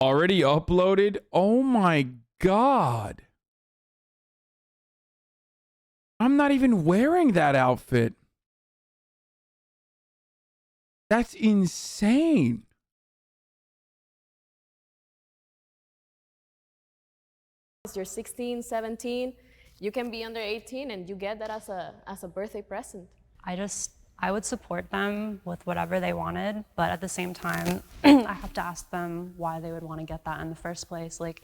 Already uploaded? Oh my God. I'm not even wearing that outfit. That's insane.
You're 16, 17, you can be under 18 and you get that as a birthday present.
I would support them with whatever they wanted, but at the same time, I have to ask them why they would want to get that in the first place. Like,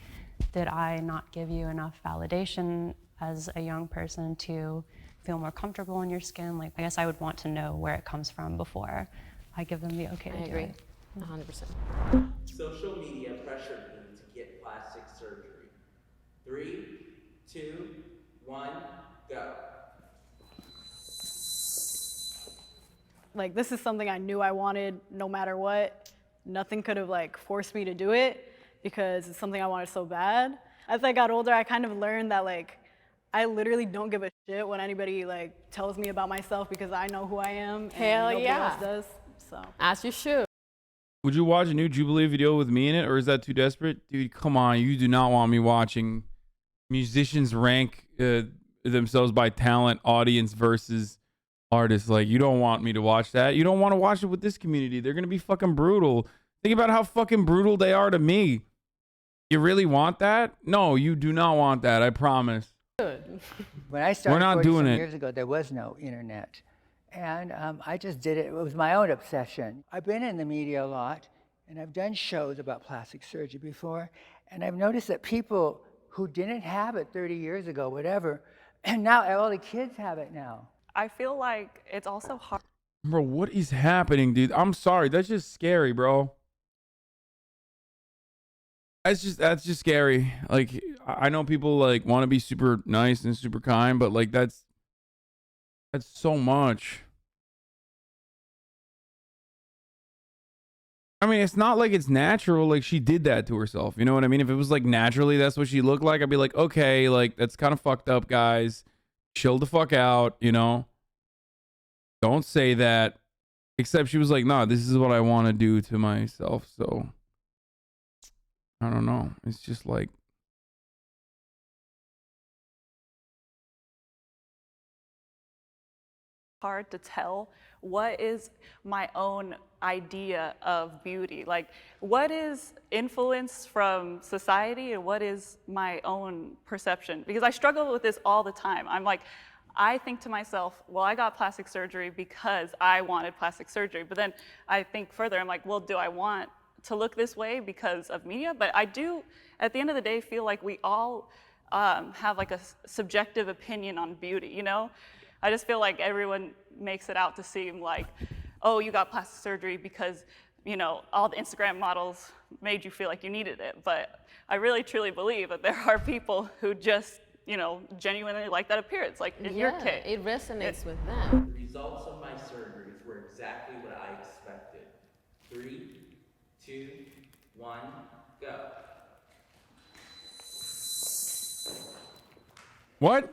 did I not give you enough validation as a young person to feel more comfortable in your skin? Like, I guess I would want to know where it comes from before I give them the okay to do
agree.
it.
100%.
Social media pressured me to get plastic surgery. 3, 2, 1, go.
Like, this is something I knew I wanted no matter what. Nothing could have like forced me to do it because it's something I wanted so bad. As I got older, I kind of learned that like, I literally don't give a shit when anybody like tells me about myself because I know who I am and
Hell
nobody
yeah.
else does. So.
As you should.
Would you watch a new Jubilee video with me in it, or is that too desperate? Dude, come on. You do not want me watching musicians rank themselves by talent, audience versus artists. Like, you don't want me to watch that. You don't want to watch it with this community. They're going to be fucking brutal. Think about how fucking brutal they are to me. You really want that? No, you do not want that. I promise.
When I started
We're not
40
doing
some
it.
years ago, there was no internet. And I just did it. It was my own obsession. I've been in the media a lot, and I've done shows about plastic surgery before, and I've noticed that people who didn't have it 30 years ago, whatever, and now all the kids have it now.
I feel like it's also hard.
Bro, what is happening, dude? I'm sorry. That's just scary, bro. That's just scary. Like, I know people like want to be super nice and super kind, but like that's so much. I mean, it's not like it's natural. Like, she did that to herself. You know what I mean? If it was like naturally that's what she looked like, I'd be like, okay, like that's kind of fucked up, guys. Chill the fuck out, you know? Don't say that. Except she was like, nah, this is what I want to do to myself. So, I don't know. It's just like,
hard to tell what is my own idea of beauty. Like, what is influence from society and what is my own perception? Because I struggle with this all the time. I'm like, I think to myself, well, I got plastic surgery because I wanted plastic surgery. But then I think further, I'm like, well, do I want to look this way because of media? But I do, at the end of the day, feel like we all have like a subjective opinion on beauty, you know? I just feel like everyone makes it out to seem like, oh, you got plastic surgery because, you know, all the Instagram models made you feel like you needed it. But I really truly believe that there are people who just, you know, genuinely like that appearance, like in your case.
It resonates with them.
The results of my surgeries were exactly what I expected. 3, 2, 1, go.
What?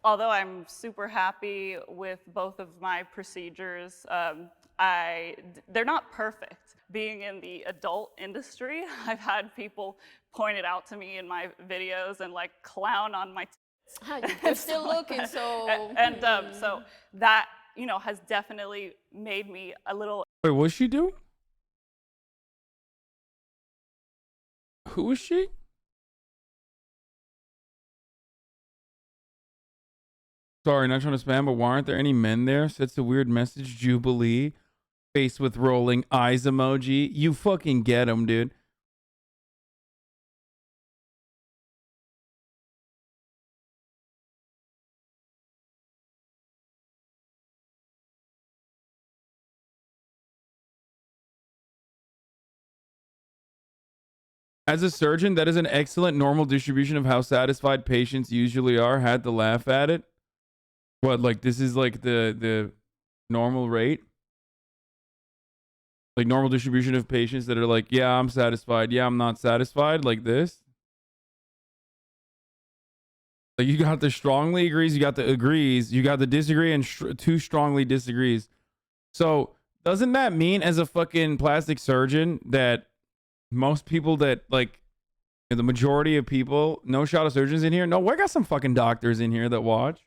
Although I'm super happy with both of my procedures, they're not perfect. Being in the adult industry, I've had people point it out to me in my videos and like clown on my
You're still looking, so.
So that, you know, has definitely made me a little.
Wait, what's she do? Who is she? Sorry, not trying to spam, but why aren't there any men there? Sets a weird message. Jubilee. Face with rolling eyes emoji. You fucking get him, dude. As a surgeon, that is an excellent normal distribution of how satisfied patients usually are. Had to laugh at it. What, like this is like the normal rate? Like normal distribution of patients that are like, yeah, I'm satisfied. Yeah, I'm not satisfied. Like this. Like you got the strongly agrees, you got the agrees, you got the disagree, and two strongly disagrees. So doesn't that mean as a fucking plastic surgeon that most people that like the majority of people, no shot of surgeons in here? No, we got some fucking doctors in here that watch.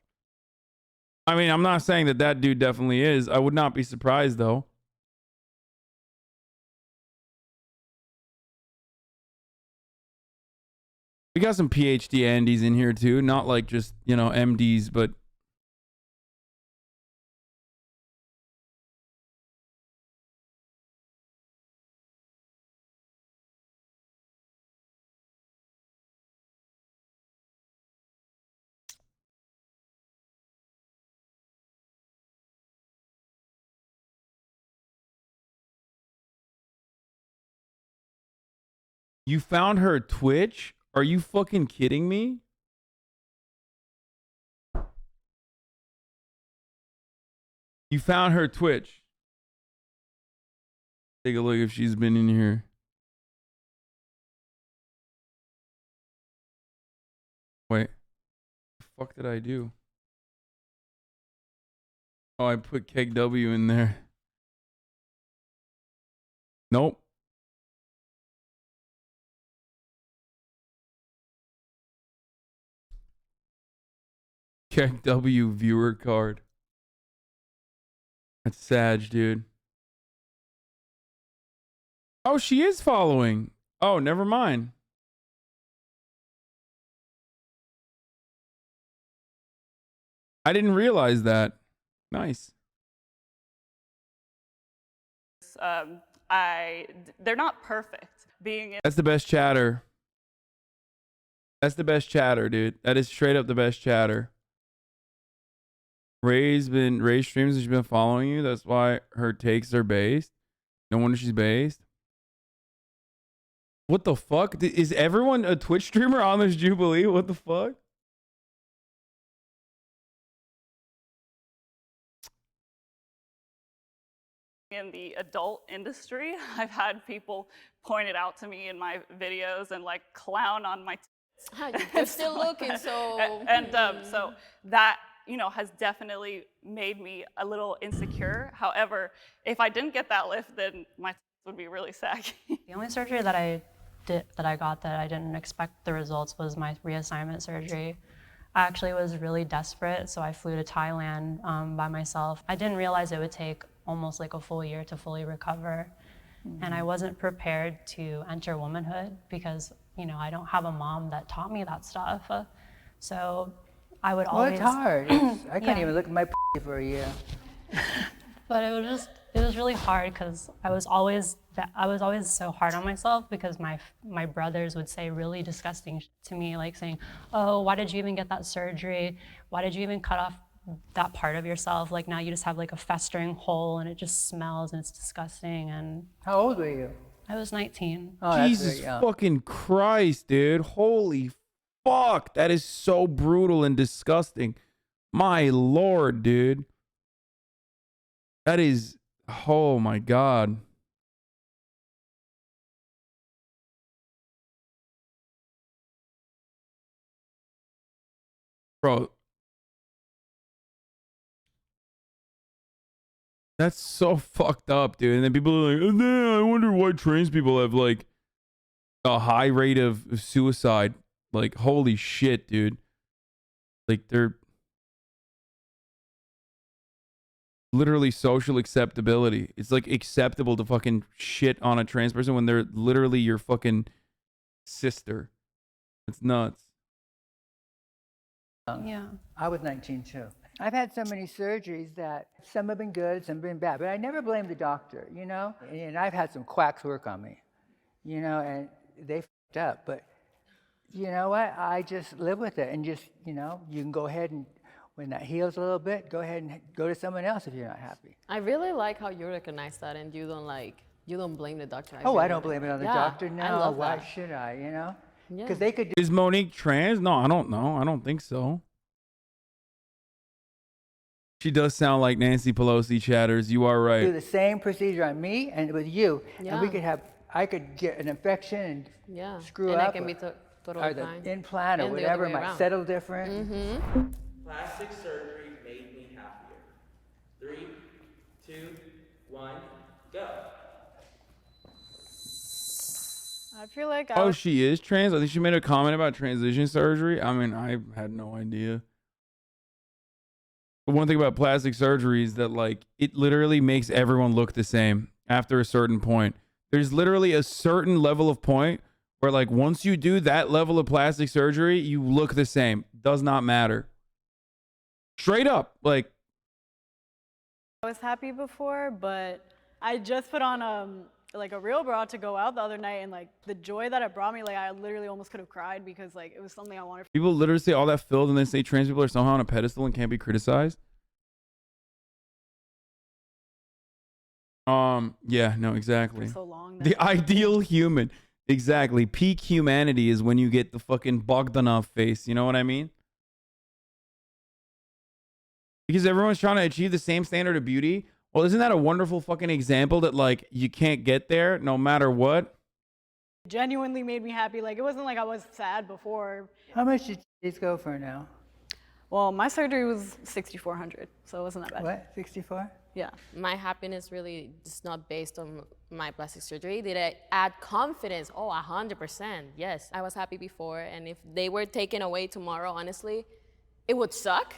I mean, I'm not saying that that dude definitely is. I would not be surprised though. We got some PhD Andes in here too, not like just, you know, MDs, but you found her Twitch? Are you fucking kidding me? You found her Twitch. Take a look if she's been in here. Wait. What the fuck did I do? Oh, I put Keg W in there. Nope. Keg W viewer card. That's Sag, dude. Oh, she is following. Oh, never mind. I didn't realize that. Nice.
They're not perfect. Being in
That's the best chatter. That's the best chatter, dude. That is straight up the best chatter. Ray streams and she's been following you. That's why her takes are based. No wonder she's based. What the fuck? Is everyone a Twitch streamer on this Jubilee? What the fuck?
in the adult industry, I've had people point it out to me in my videos and like clown on my.
You're still looking, so.
So that, you know, has definitely made me a little insecure. However, if I didn't get that lift, then my would be really saggy.
The only surgery that I got that I didn't expect the results was my reassignment surgery. I actually was really desperate, so I flew to Thailand by myself. I didn't realize it would take almost like a full year to fully recover. And I wasn't prepared to enter womanhood because, you know, I don't have a mom that taught me that stuff. So I would always...
Well, it's hard. I couldn't even look at my for a year.
But it was really hard because I was always so hard on myself because my brothers would say really disgusting shit to me, like saying, oh, why did you even get that surgery? Why did you even cut off that part of yourself? Like now you just have like a festering hole and it just smells and it's disgusting. And
how old were you?
I was 19.
Oh,
Jesus fucking Christ, dude. Holy fuck. That is so brutal and disgusting. My Lord, dude. That is, oh my God. Bro. That's so fucked up, dude. And then people are like, oh, nah, I wonder why trans people have like a high rate of suicide. Like, holy shit, dude. Like, they're literally social acceptability. It's like acceptable to fucking shit on a trans person when they're literally your fucking sister. It's nuts.
Yeah.
I was 19 too. I've had so many surgeries that some have been good, some have been bad, but I never blame the doctor, you know? And I've had some quacks work on me, you know, and they f***ed up. But you know what? I just live with it and just, you know, you can go ahead and when that heals a little bit, go ahead and go to someone else if you're not happy.
I really like how you recognize that and you don't blame the doctor.
I don't blame it on the doctor.
I
No,
love
why
that.
should I, you know?
Yeah.
Because they could
Is Monique trans? No, I don't know. I don't think so. She does sound like Nancy Pelosi chatters. You are
do
right.
the same procedure on me and with you, and we
Yeah.
could I could get an infection and
Yeah.
screw
and
up.
I can be totally
or the
fine.
implant or
And the
whatever
other way
might
around.
settle different.
Mm-hmm.
Plastic surgery made me happier. 3, 2, 1, go.
I feel like
Oh, she is trans? I think she made a comment about transition surgery. I mean, I had no idea. But one thing about plastic surgery is that, like, it literally makes everyone look the same after a certain point. There's literally a certain level of point where, like, once you do that level of plastic surgery, you look the same. Does not matter. Straight up. Like,
I was happy before, but I just put on like a real bra to go out the other night, and like the joy that it brought me, like I literally almost could have cried because like it was something I wanted.
people literally say all that filled and they say trans people are somehow on a pedestal and can't be criticized. Yeah, no, exactly.
For so long
The ideal human. Exactly. Peak humanity is when you get the fucking Bogdanov face. You know what I mean? Because everyone's trying to achieve the same standard of beauty. Well, isn't that a wonderful fucking example that, like, you can't get there no matter what?
Genuinely made me happy. Like it wasn't like I was sad before.
How much did these go for now?
Well, my surgery was $6,400, so it wasn't that bad.
What, 64?
Yeah.
My happiness really is not based on my plastic surgery. Did I add confidence? Oh, 100%. Yes. I was happy before, and if they were taken away tomorrow, honestly, it would suck,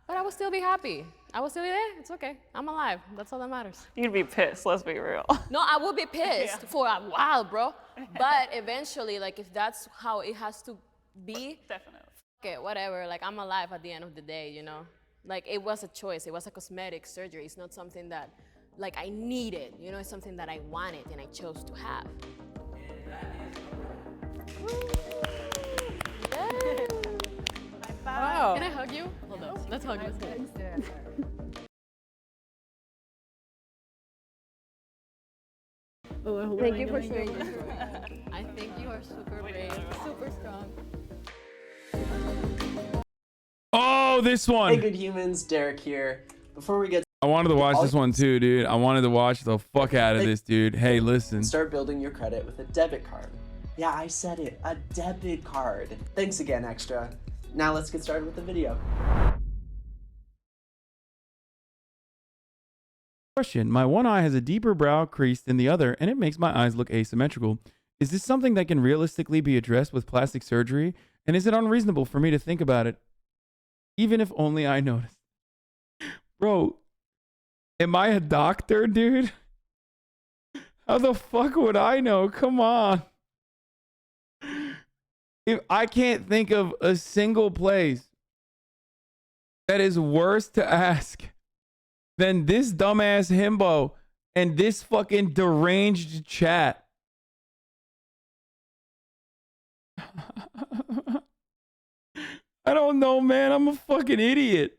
but I would still be happy. I would still be there. It's okay. I'm alive. That's all that matters.
You'd be pissed, let's be real.
No, I would be pissed for a while, bro. But eventually, like, if that's how it has to be,
definitely.
Okay, whatever. Like, I'm alive at the end of the day, you know? Like, it was a choice. It was a cosmetic surgery. It's not something that, like, I needed. You know, it's something that I wanted and I chose to have.
Wow.
Can I hug you? Hold on. Let's hug. Let's hug. Thank you for sharing your story. I think you are super brave, super strong.
Oh, this one.
Hey, good humans, Derek here. Before we get
I wanted to watch this one too, dude. I wanted to watch the fuck out of this, dude. Hey, listen.
start building your credit with a debit card. Yeah, I said it, a debit card. Thanks again, Extra. Now let's get started with the video.
Question. My one eye has a deeper brow crease than the other, and it makes my eyes look asymmetrical. Is this something that can realistically be addressed with plastic surgery? And is it unreasonable for me to think about it Even if only I noticed. Bro, am I a doctor, dude? How the fuck would I know? Come on. If I can't think of a single place that is worse to ask than this dumbass himbo and this fucking deranged chat. I don't know, man. I'm a fucking idiot.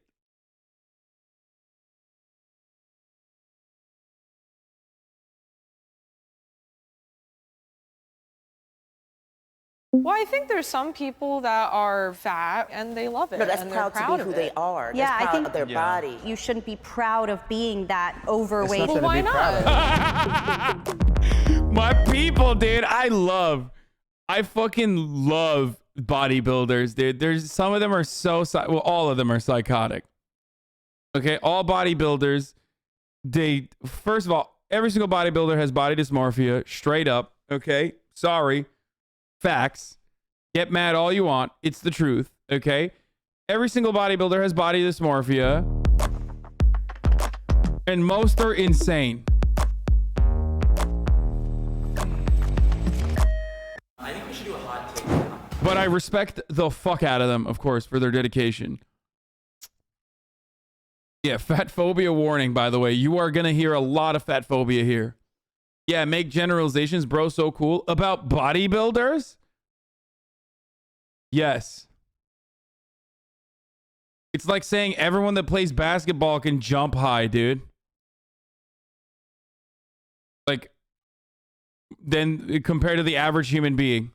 Well, I think there's some people that are fat and they love it.
No, that's
and
proud
they're
to
proud
be
of
who
it.
they are.
Yeah,
That's
I
proud
think
of their body.
you shouldn't be proud of being that overweight.
Well, why not?
My people, dude. I fucking love bodybuilders, dude. There's some of them are so well, all of them are psychotic. Okay, all bodybuilders, they first of all, every single bodybuilder has body dysmorphia, straight up. Okay, sorry, facts. Get mad all you want. It's the truth. Okay, every single bodybuilder has body dysmorphia, and most are insane.
I think we should do a hot take now.
But I respect the fuck out of them, of course, for their dedication. Yeah, fat phobia warning, by the way. You are going to hear a lot of fat phobia here. Yeah, make generalizations, bro, so cool. About bodybuilders? Yes. It's like saying everyone that plays basketball can jump high, dude. Like, then compared to the average human being.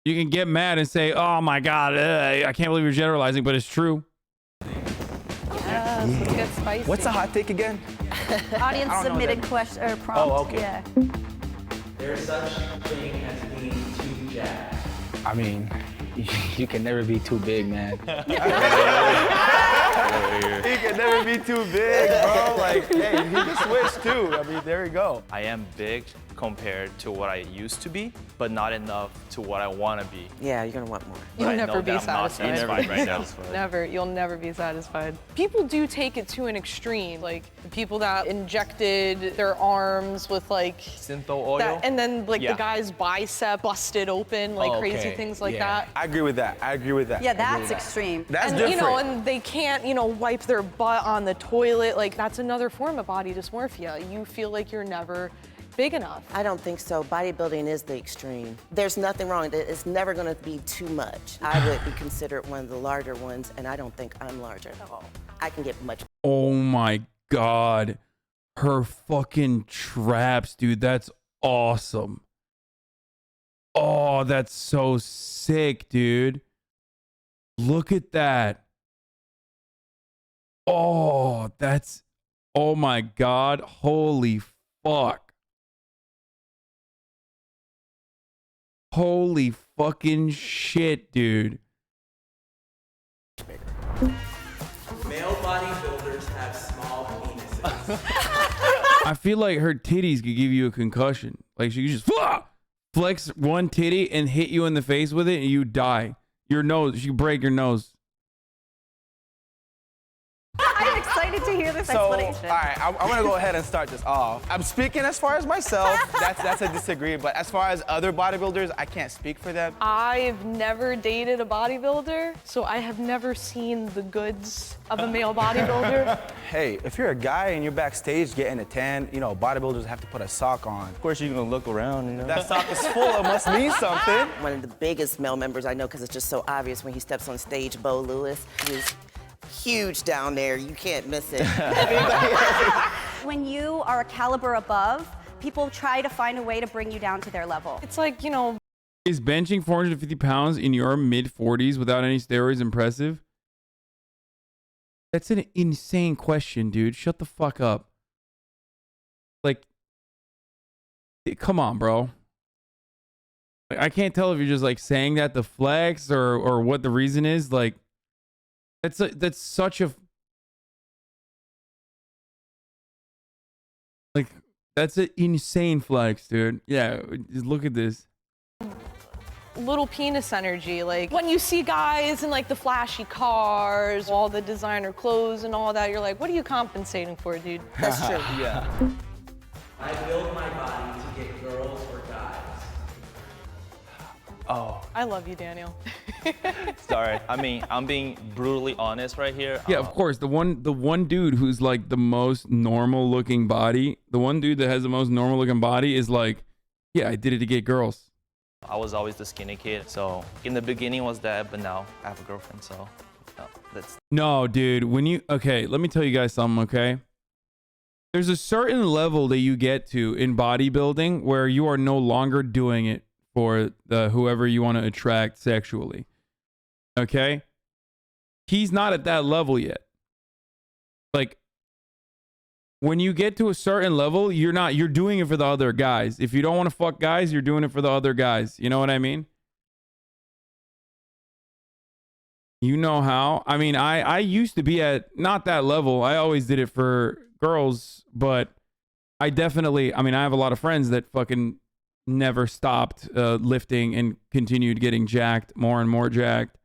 You can get mad and say, oh my God, I can't believe you're generalizing, but it's true.
Yes, let's get spicy.
What's a hot take again?
Audience submitted question or prompt.
Oh, okay.
Yeah.
There's such thing as being too jacked.
I mean, you can never be too big, man. He can never be too big, bro. Like, hey, he can switch too. I mean, there we go.
I am big compared to what I used to be, but not enough to what I want to be.
Yeah, you're gonna want more.
You'll
I
never
know
be
that I'm not
satisfied.
right now.
Never. You'll never be satisfied. People do take it to an extreme. Like the people that injected their arms with like
Syntho oil.
that, and then like
Yeah.
the guy's bicep busted open, like crazy things like that.
I agree with that. I agree with that.
Yeah,
I agree
that's
with that.
extreme.
That's
and
different.
you know, and they can't, wipe their butt on the toilet. Like that's another form of body dysmorphia. You feel like you're never big enough.
I don't think so. Bodybuilding is the extreme. There's nothing wrong with it. It's never gonna be too much. I would be considered one of the larger ones, and I don't think I'm larger at all. I can get much.
Oh my God. Her fucking traps, dude. That's awesome. Oh, that's so sick, dude. Look at that. Oh, that's, oh my God. Holy fuck. Holy fucking shit, dude.
Male bodybuilders have small penises.
I feel like her titties could give you a concussion. Like she could just flex one titty and hit you in the face with it and you die. Your nose, you break your nose.
I'm excited to hear this explanation.
All right, I'm gonna go ahead and start this off. I'm speaking as far as myself. That's a disagree. But as far as other bodybuilders, I can't speak for them.
I've never dated a bodybuilder, so I have never seen the goods of a male bodybuilder.
Hey, if you're a guy and you're backstage getting a tan, bodybuilders have to put a sock on. Of course, you're gonna look around. That sock is full. It must mean something.
One of the biggest male members I know, because it's just so obvious when he steps on stage, Bo Lewis, is huge down there. You can't miss it.
When you are a caliber above, people try to find a way to bring you down to their level.
It's like,
Is benching 450 pounds in your mid 40s without any steroids impressive? That's an insane question, dude. Shut the fuck up. Like, come on, bro. Like, I can't tell if you're just like saying that to flex or what the reason is. Like, that's such a like that's an insane flex, dude. Yeah, just look at this.
little penis energy. Like when you see guys in like the flashy cars, all the designer clothes and all that, you're like, what are you compensating for, dude?
That's true.
Yeah.
I build my body to get girls or guys.
Oh.
I love you, Daniel.
Sorry. I mean, I'm being brutally honest right here.
Yeah, of course. The one dude who's like the most normal looking body, the one dude that has the most normal looking body is like, yeah, I did it to get girls.
I was always the skinny kid. So in the beginning was that, but now I have a girlfriend. So that's.
No, dude. Okay, let me tell you guys something, okay? There's a certain level that you get to in bodybuilding where you are no longer doing it for whoever you want to attract sexually. Okay? He's not at that level yet. Like, when you get to a certain level, you're doing it for the other guys. If you don't want to fuck guys, you're doing it for the other guys. You know what I mean? You know how? I mean, I used to be at not that level. I always did it for girls, but I have a lot of friends that fucking never stopped lifting and continued getting jacked, more and more jacked.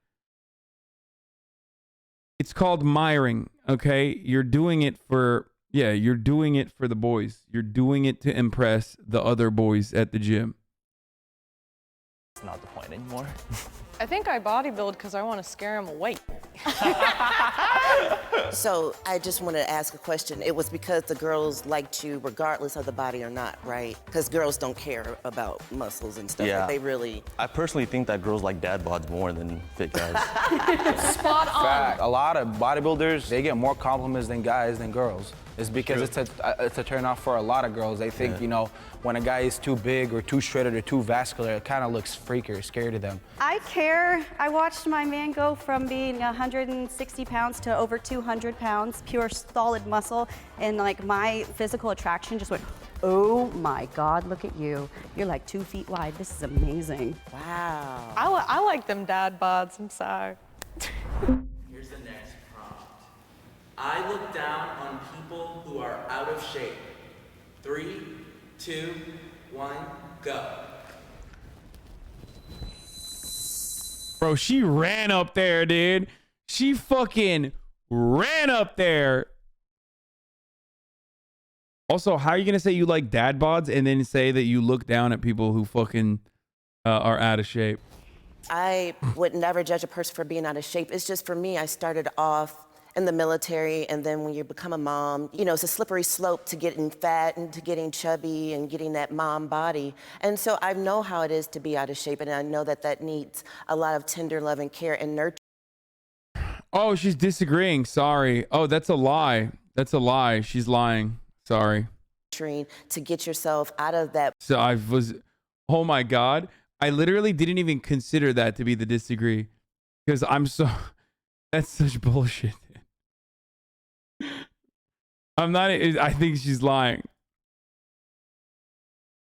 It's called miring, okay? You're doing it for the boys. You're doing it to impress the other boys at the gym.
It's not the point anymore.
I think I bodybuild because I want to scare him away.
So I just wanted to ask a question. It was because the girls liked you regardless of the body or not, right? Because girls don't care about muscles and stuff.
Yeah.
Like, they really...
I personally think that girls like dad bods more than fit guys.
Spot on.
Fact. A lot of bodybuilders, they get more compliments than guys than girls. It's because it's a turn off for a lot of girls. They think, you know, when a guy is too big or too shredded or too vascular, it kind of looks freaky or scary to them.
I care. I watched my man go from being 160 pounds to over 200 pounds, pure solid muscle, and like my physical attraction just went, oh my God, look at you. You're like 2 feet wide. This is amazing.
Wow.
I like them dad bods, I'm sorry.
Here's the next prompt. I look down on people who are out of shape. 3, 2, 1, go.
Bro, she ran up there, dude. She fucking ran up there. Also, how are you going to say you like dad bods and then say that you look down at people who fucking are out of shape?
I would never judge a person for being out of shape. It's just for me, I started off in the military, and then when you become a mom, you know, it's a slippery slope to getting fat and to getting chubby and getting that mom body. And so I know how it is to be out of shape, and I know that that needs a lot of tender love and care and nurture.
Oh, she's disagreeing. Sorry. Oh, that's a lie. That's a lie. She's lying. Sorry.
To get yourself out of that.
So oh my God. I literally didn't even consider that to be the disagree because that's such bullshit. I think she's lying.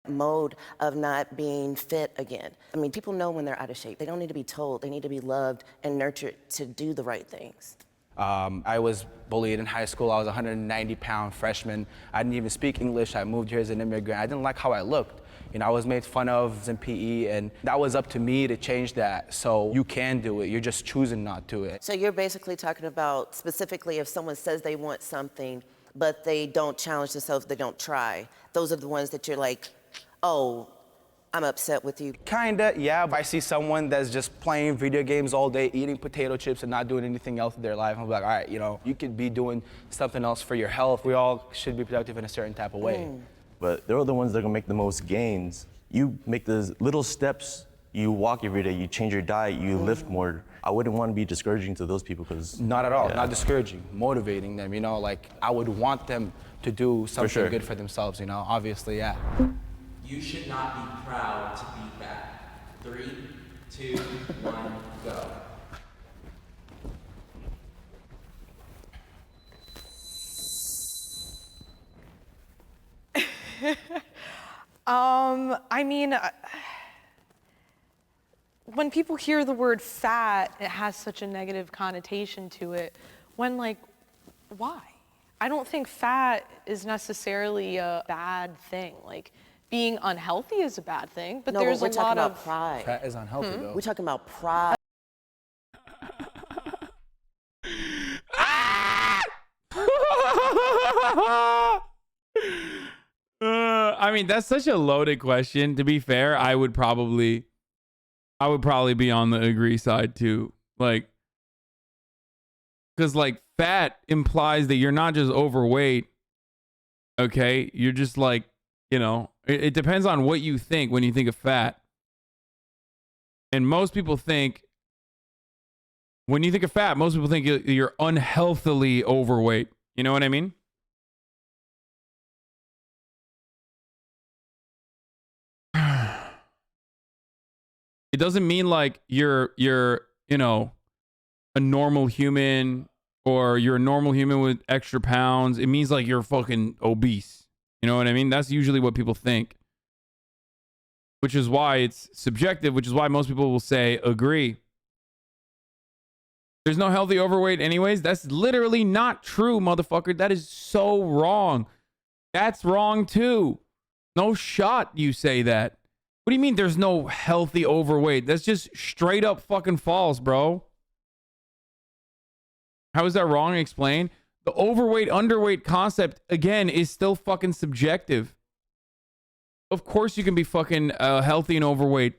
Mode of not being fit again. I mean, people know when they're out of shape. They don't need to be told. They need to be loved and nurtured to do the right things.
I was bullied in high school. I was a 190-pound freshman. I didn't even speak English. I moved here as an immigrant. I didn't like how I looked. You know, I was made fun of in PE, and that was up to me to change that. So you can do it. You're just choosing not to it.
So you're basically talking about specifically if someone says they want something, but they don't challenge themselves, they don't try. Those are the ones that you're like, oh, I'm upset with you.
Kinda, yeah. If I see someone that's just playing video games all day, eating potato chips and not doing anything else in their life, I'm like, all right, you know, you could be doing something else for your health. We all should be productive in a certain type of way.
But they're the ones that are gonna make the most gains. You make the little steps, you walk every day, you change your diet, you lift more. I wouldn't want to be discouraging to those people because...
Not at all, not discouraging, motivating them, you know, like I would want them to do something good for themselves, you know, obviously, yeah.
You should not be proud to be fat. 3, 2, 1, go.
I mean, when people hear the word fat, it has such a negative connotation to it. When, like, why? I don't think fat is necessarily a bad thing. Like, being unhealthy is a bad thing, but
No,
there's
we're
a
talking
lot
about
of
pride.
Fat is unhealthy though.
We're talking about pride.
I mean, that's such a loaded question. To be fair, I would probably be on the agree side too. Like, because like fat implies that you're not just overweight. Okay, you're just like, you know, it depends on what you think when you think of fat. And most people think, when you think of fat, most people think you're unhealthily overweight. You know what I mean? It doesn't mean like you're, you know, a normal human or you're a normal human with extra pounds. It means like you're fucking obese. You know what I mean? That's usually what people think. Which is why it's subjective, which is why most people will say agree. There's no healthy overweight anyways. That's literally not true, motherfucker. That is so wrong. That's wrong too. No shot you say that. What do you mean there's no healthy overweight? That's just straight up fucking false, bro. How is that wrong? Explain. The overweight, underweight concept, again, is still fucking subjective. Of course you can be fucking healthy and overweight.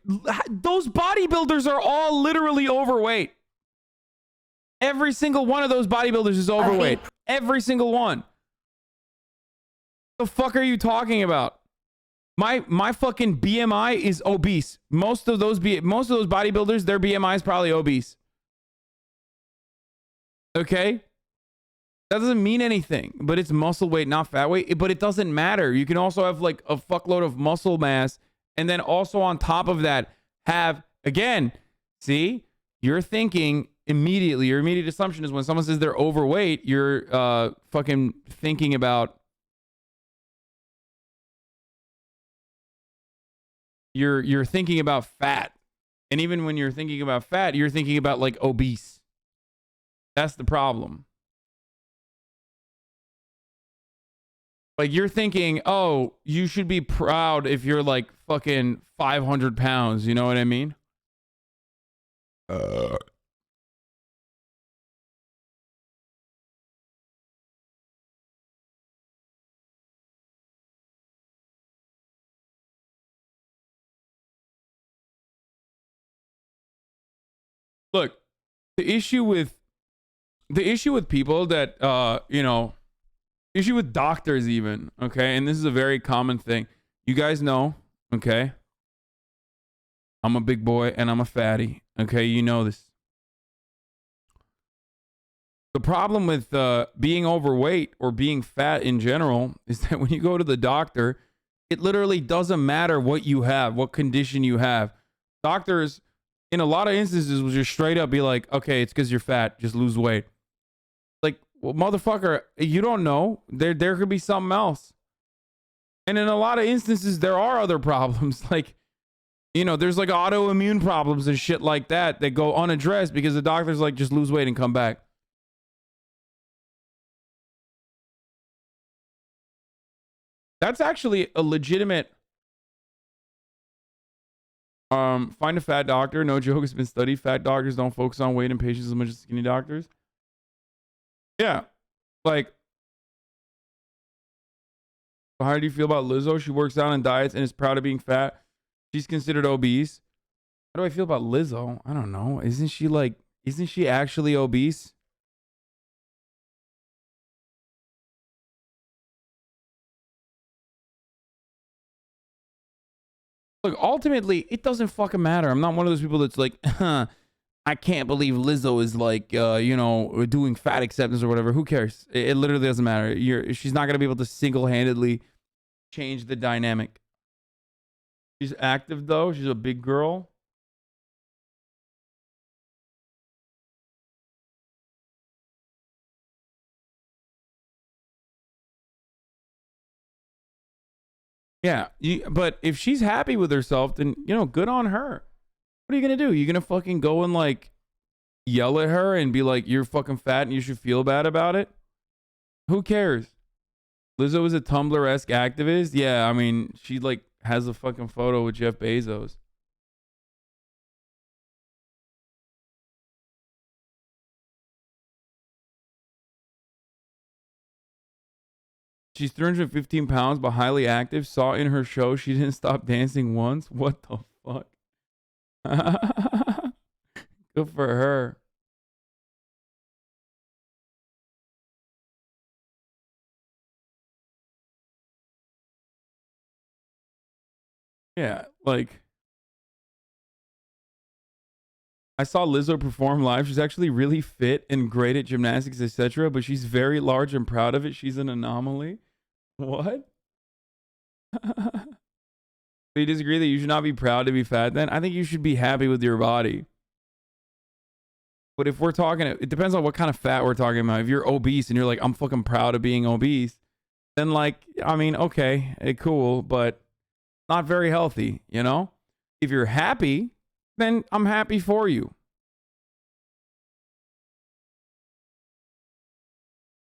Those bodybuilders are all literally overweight. Every single one of those bodybuilders is overweight. Every single one. The fuck are you talking about? My fucking BMI is obese. Most of those bodybuilders, their BMI is probably obese. Okay? That doesn't mean anything, but it's muscle weight, not fat weight. But it doesn't matter. You can also have like a fuckload of muscle mass, and then also on top of that have, again, see, you're thinking immediately, your immediate assumption is when someone says they're overweight, you're fucking thinking about, you're thinking about fat. And even when you're thinking about fat, you're thinking about like obese. That's the problem. Like you're thinking, oh, you should be proud if you're like fucking 500 pounds. You know what I mean? Look, the issue with people that you know, issue with doctors even, okay, and this is a very common thing. You guys know, okay, I'm a big boy and I'm a fatty, okay, you know this. The problem with being overweight or being fat in general is that when you go to the doctor, it literally doesn't matter what you have, what condition you have. Doctors, in a lot of instances, will just straight up be like, okay, it's because you're fat, just lose weight. Like, well, motherfucker, you don't know. There could be something else. And in a lot of instances, there are other problems. Like, you know, there's like autoimmune problems and shit like that that go unaddressed because the doctor's like, just lose weight and come back. That's actually a legitimate find a fat doctor. No joke, it's been studied. Fat doctors don't focus on weight in patients as much as skinny doctors. Yeah. Like, how do you feel about Lizzo? She works out on diets and is proud of being fat. She's considered obese. How do I feel about Lizzo? I don't know. Isn't she actually obese? Look, ultimately, it doesn't fucking matter. I'm not one of those people that's like, I can't believe Lizzo is like, you know, doing fat acceptance or whatever. Who cares? It literally doesn't matter. She's not going to be able to single-handedly change the dynamic. She's active, though. She's a big girl. Yeah, but if she's happy with herself, then, you know, good on her. What are you going to do? You going to fucking go and, like, yell at her and be like, you're fucking fat and you should feel bad about it? Who cares? Lizzo is a Tumblr-esque activist. Yeah, I mean, she, like, has a fucking photo with Jeff Bezos. She's 315 pounds, but highly active. Saw in her show she didn't stop dancing once. What the fuck? Good for her. Yeah, like I saw Lizzo perform live. She's actually really fit and great at gymnastics, etc. But she's very large and proud of it. She's an anomaly. What? So you disagree that you should not be proud to be fat then? I think you should be happy with your body. But if we're talking, it depends on what kind of fat we're talking about. If you're obese and you're like, I'm fucking proud of being obese, then like, I mean, okay, cool, but not very healthy, you know? If you're happy, then I'm happy for you.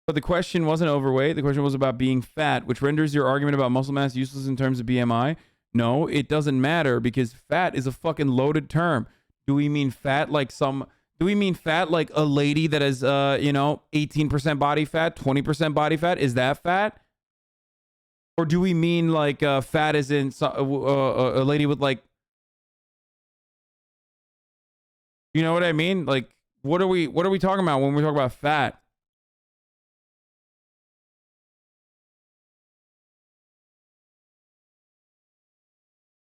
But the question wasn't overweight. The question was about being fat, which renders your argument about muscle mass useless in terms of BMI. No, it doesn't matter because fat is a fucking loaded term. Do we mean fat like do we mean fat like a lady that has, 18% body fat, 20% body fat? Is that fat? Or do we mean like fat as in a lady with like, you know what I mean? Like, what are we talking about when we talk about fat?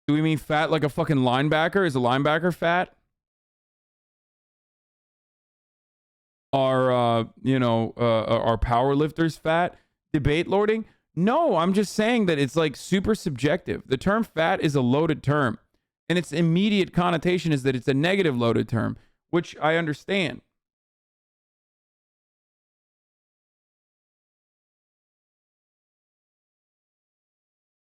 Do we mean fat like a fucking linebacker? Is a linebacker fat? Are power lifters fat? Debate lording? No, I'm just saying that it's like super subjective. The term fat is a loaded term, and its immediate connotation is that it's a negative loaded term, which I understand.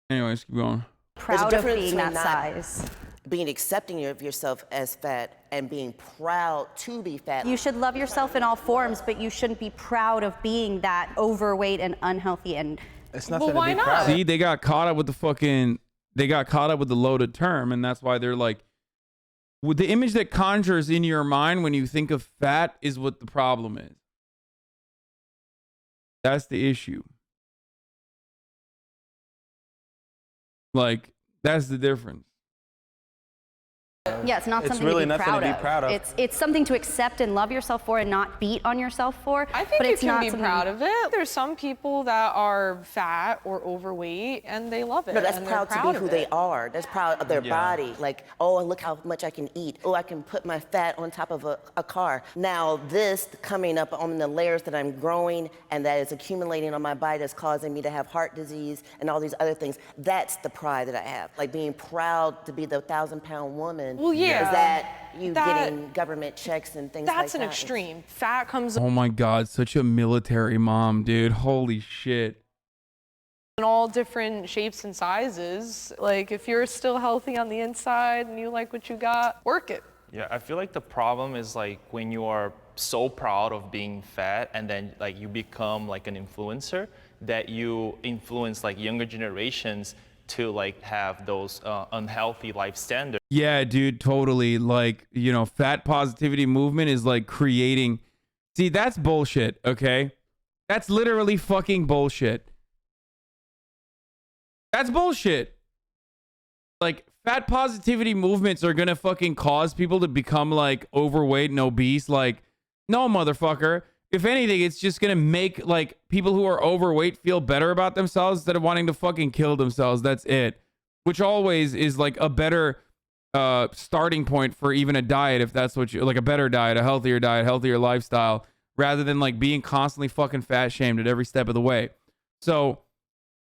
Anyways, keep going.
There's a difference
being
between
that
not
size.
being accepting of yourself as fat and being proud to be fat.
You should love yourself in all forms, but you shouldn't be proud of being that overweight and unhealthy and
It's
nothing to be proud of.
See, they got caught up with the loaded term, and that's why they're like, with the image that conjures in your mind when you think of fat is what the problem is. That's the issue. Like, that's the difference.
Yeah, it's not
It's
something
really
to be
nothing
proud
to be
of.
proud of.
It's something to accept and love yourself for and not beat on yourself for.
I think
but
you
it's
can
not
be
something-
proud of it. There's some people that are fat or overweight and they love it.
No, that's
and
proud
they're
to be
of
who
it.
they are. That's proud of their
Yeah.
body. Like, oh, look how much I can eat. Oh, I can put my fat on top of a car. Now, this coming up on the layers that I'm growing and that is accumulating on my body that's causing me to have heart disease and all these other things, that's the pride that I have. Like being proud to be the 1,000-pound woman.
Well, yeah.
Is that you
That-
getting government checks and things like that?
That's an extreme. Fat comes
Oh my God, such a military mom, dude. Holy shit.
in all different shapes and sizes. Like, if you're still healthy on the inside and you like what you got, work it.
Yeah, I feel like the problem is like when you are so proud of being fat and then like you become like an influencer that you influence like younger generations to like have those unhealthy life standards.
Yeah, dude, totally. Like, fat positivity movement is like creating. See, that's bullshit, okay? That's literally fucking bullshit. That's bullshit. Like, fat positivity movements are gonna fucking cause people to become like overweight and obese. Like, no, motherfucker. If anything, it's just gonna make like people who are overweight feel better about themselves instead of wanting to fucking kill themselves. That's it. Which always is like a better starting point for even a diet, if that's what you like, a better diet, a healthier diet, healthier lifestyle, rather than like being constantly fucking fat shamed at every step of the way. So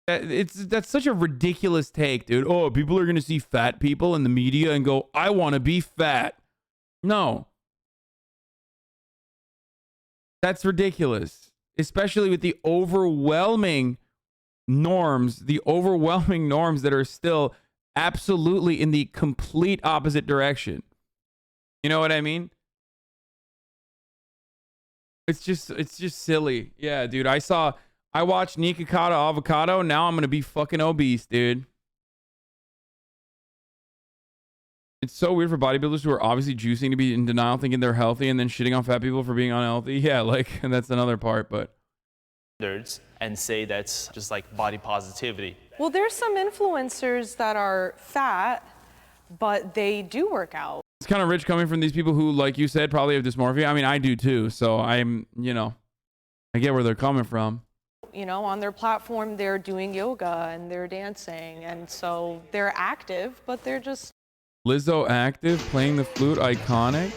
that's such a ridiculous take, dude. Oh, people are gonna see fat people in the media and go, I want to be fat. No. That's ridiculous, especially with the overwhelming norms that are still absolutely in the complete opposite direction. You know what I mean? It's just silly. Yeah, dude. I watched Nikocado Avocado. Now I'm going to be fucking obese, dude. It's so weird for bodybuilders who are obviously juicing to be in denial, thinking they're healthy, and then shitting on fat people for being unhealthy. Yeah, like, and that's another part, but.
And say that's just like body positivity.
Well, there's some influencers that are fat, but they do work out.
It's kind of rich coming from these people who, like you said, probably have dysmorphia. I mean, I do too. So I'm, you know, I get where they're coming from.
You know, on their platform, they're doing yoga and they're dancing. And so they're active, but they're just.
Lizzo active, playing the flute, iconic.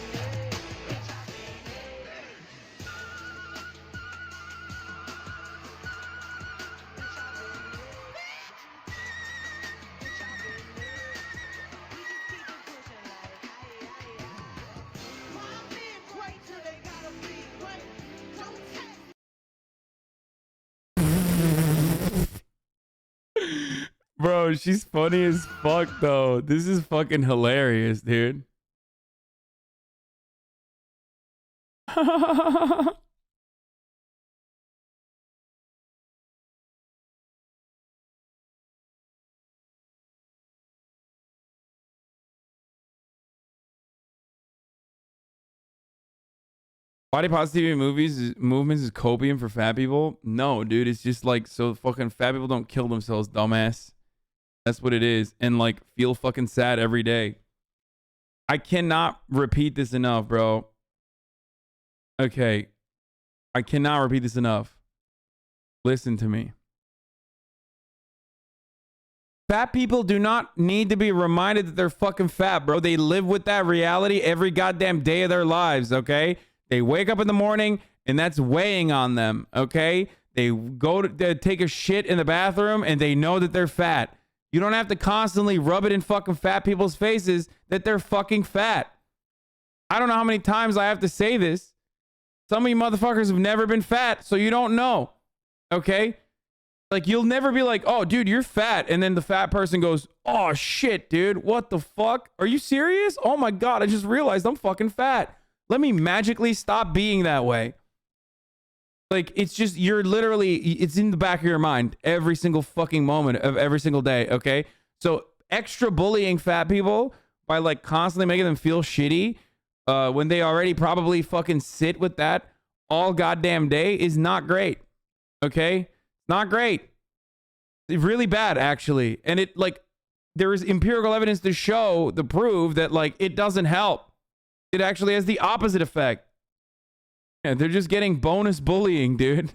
Bro, she's funny as fuck, though. This is fucking hilarious, dude. Body positivity movements is copium for fat people? No, dude. It's just like so fucking fat people don't kill themselves, dumbass. That's what it is. And like feel fucking sad every day. I cannot repeat this enough, bro. Okay. I cannot repeat this enough. Listen to me. Fat people do not need to be reminded that they're fucking fat, bro. They live with that reality every goddamn day of their lives, okay? They wake up in the morning and that's weighing on them, okay? They go to take a shit in the bathroom and they know that they're fat. You don't have to constantly rub it in fucking fat people's faces that they're fucking fat. I don't know how many times I have to say this. Some of you motherfuckers have never been fat, so you don't know, okay? Like, you'll never be like, oh, dude, you're fat. And then the fat person goes, oh, shit, dude. What the fuck? Are you serious? Oh, my God. I just realized I'm fucking fat. Let me magically stop being that way. Like, it's just, you're literally, it's in the back of your mind every single fucking moment of every single day, okay? So, extra bullying fat people by, like, constantly making them feel shitty when they already probably fucking sit with that all goddamn day is not great, okay? Not great. It's really bad, actually. And it, like, there is empirical evidence to prove that, like, it doesn't help. It actually has the opposite effect. Yeah, they're just getting bonus bullying, dude.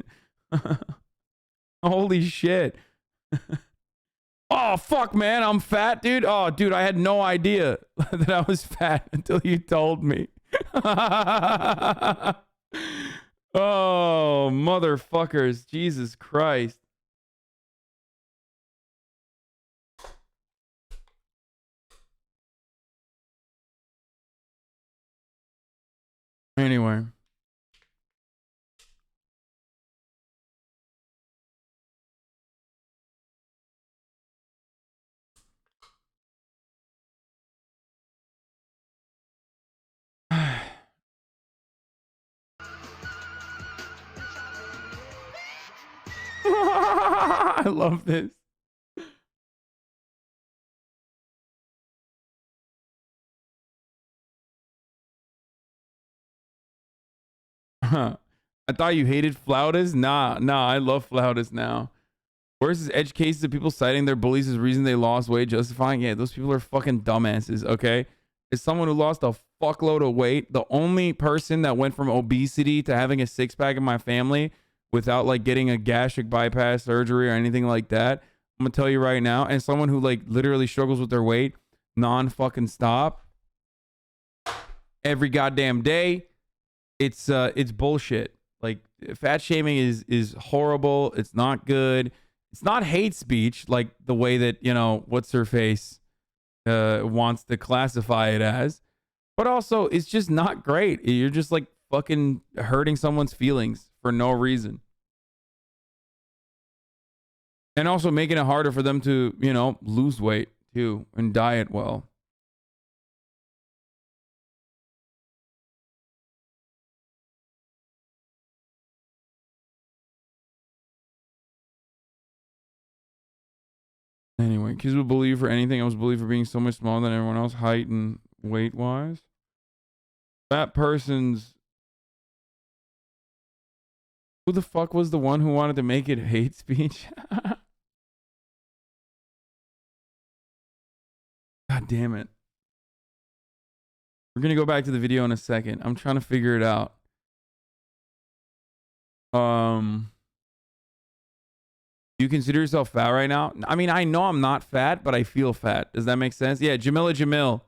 Holy shit. Oh, fuck, man. I'm fat, dude. Oh, dude, I had no idea that I was fat until you told me. Oh, motherfuckers. Jesus Christ. Anyway. I love this. I thought you hated flautas? Nah, I love flautas now. Where's this edge cases of people citing their bullies as reason they lost weight, justifying? Yeah, those people are fucking dumbasses, okay? As someone who lost a fuckload of weight, the only person that went from obesity to having a six-pack in my family without like getting a gastric bypass surgery or anything like that, I'm gonna tell you right now, and someone who like literally struggles with their weight non-fucking stop every goddamn day, it's bullshit. Like, fat shaming is horrible. It's not good. It's not hate speech like the way that, you know, what's her face wants to classify it as. But also, it's just not great. You're just like fucking hurting someone's feelings for no reason. And also making it harder for them to, you know, lose weight too and diet well. Anyway, kids would bully you for anything. I was bullied for being so much smaller than everyone else, height and weight wise. Fat person's. Who the fuck was the one who wanted to make it hate speech? God damn it. We're gonna go back to the video in a second. I'm trying to figure it out. Do you consider yourself fat right now? I mean, I know I'm not fat, but I feel fat. Does that make sense? Yeah, Jamila Jamil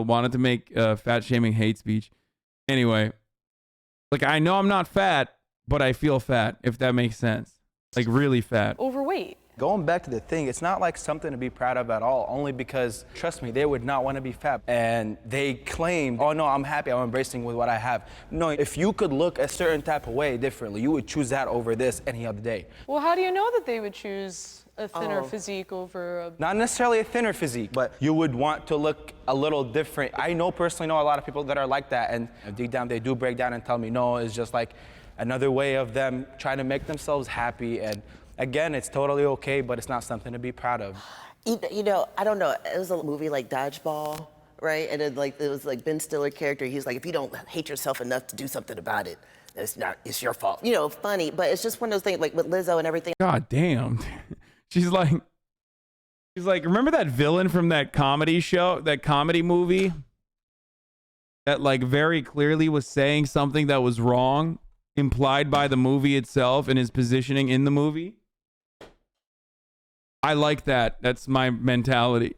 wanted to make fat shaming hate speech. Anyway, like, I know I'm not fat, but I feel fat, if that makes sense. Like, really fat.
Overweight.
Going back to the thing, it's not like something to be proud of at all, only because, trust me, they would not want to be fat. And they claim, oh no, I'm happy, I'm embracing with what I have. No, if you could look a certain type of way differently, you would choose that over this any other day.
Well, how do you know that they would choose a thinner physique over a...
Not necessarily a thinner physique, but you would want to look a little different. I personally know a lot of people that are like that, and deep down they do break down and tell me, no, it's just like another way of them trying to make themselves happy. And again, it's totally okay, but it's not something to be proud of.
You know, I don't know, it was a movie like Dodgeball, right? And it was like Ben Stiller character, he's like, if you don't hate yourself enough to do something about it, it's your fault. You know, funny, but it's just one of those things, like with Lizzo and everything.
God damn. She's like, remember that villain from that comedy show, that comedy movie? That like very clearly was saying something that was wrong, implied by the movie itself and his positioning in the movie? I like that. That's my mentality.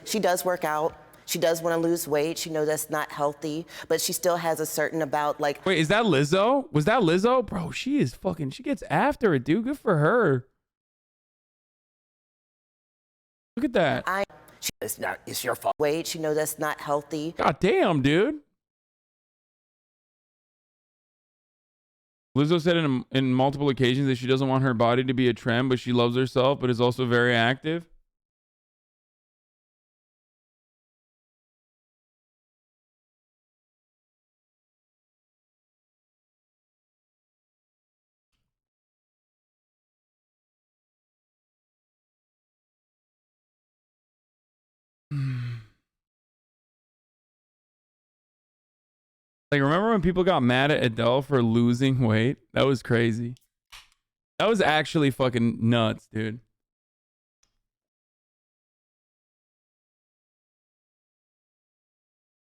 She does work out. She does want to lose weight. She knows that's not healthy, but she still has a certain about like...
Wait, is that Lizzo? Was that Lizzo? Bro, she is fucking... She gets after it, dude. Good for her. Look at that.
It's your fault. Weight. She knows that's not healthy.
God damn, dude. Lizzo said in multiple occasions that she doesn't want her body to be a trend, but she loves herself, but is also very active. Like, remember when people got mad at Adele for losing weight? That was crazy. That was actually fucking nuts, dude.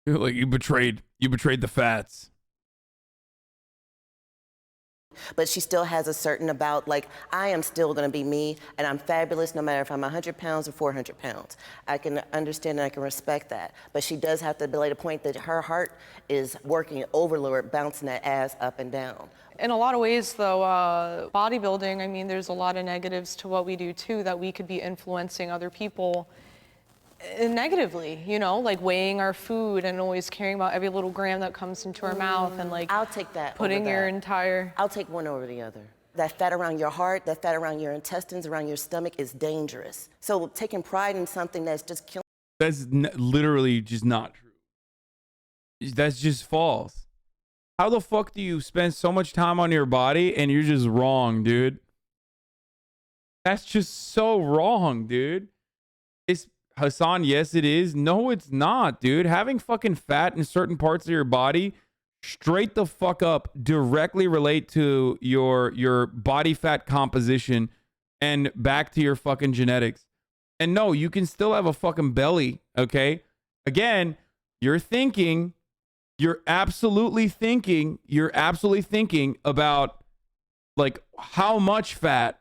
Like, you betrayed the fats.
But she still has a certain about, like, I am still going to be me, and I'm fabulous no matter if I'm 100 pounds or 400 pounds. I can understand and I can respect that. But she does have to belay the point that her heart is working overload, bouncing that ass up and down.
In a lot of ways, though, bodybuilding, I mean, there's a lot of negatives to what we do, too, that we could be influencing other people negatively, you know, like weighing our food and always caring about every little gram that comes into our mouth, and like
I'll take that
putting your entire...
I'll take one over the other. That fat around your heart, that fat around your intestines, around your stomach is dangerous. So taking pride in something that's just killing...
That's literally just not true. That's just false. How the fuck do you spend so much time on your body and you're just wrong, dude? That's just so wrong, dude. It's Hasan, yes it is. No, it's not, dude. Having fucking fat in certain parts of your body straight the fuck up directly relate to your body fat composition and back to your fucking genetics. And no, you can still have a fucking belly, okay? Again, you're absolutely thinking about like how much fat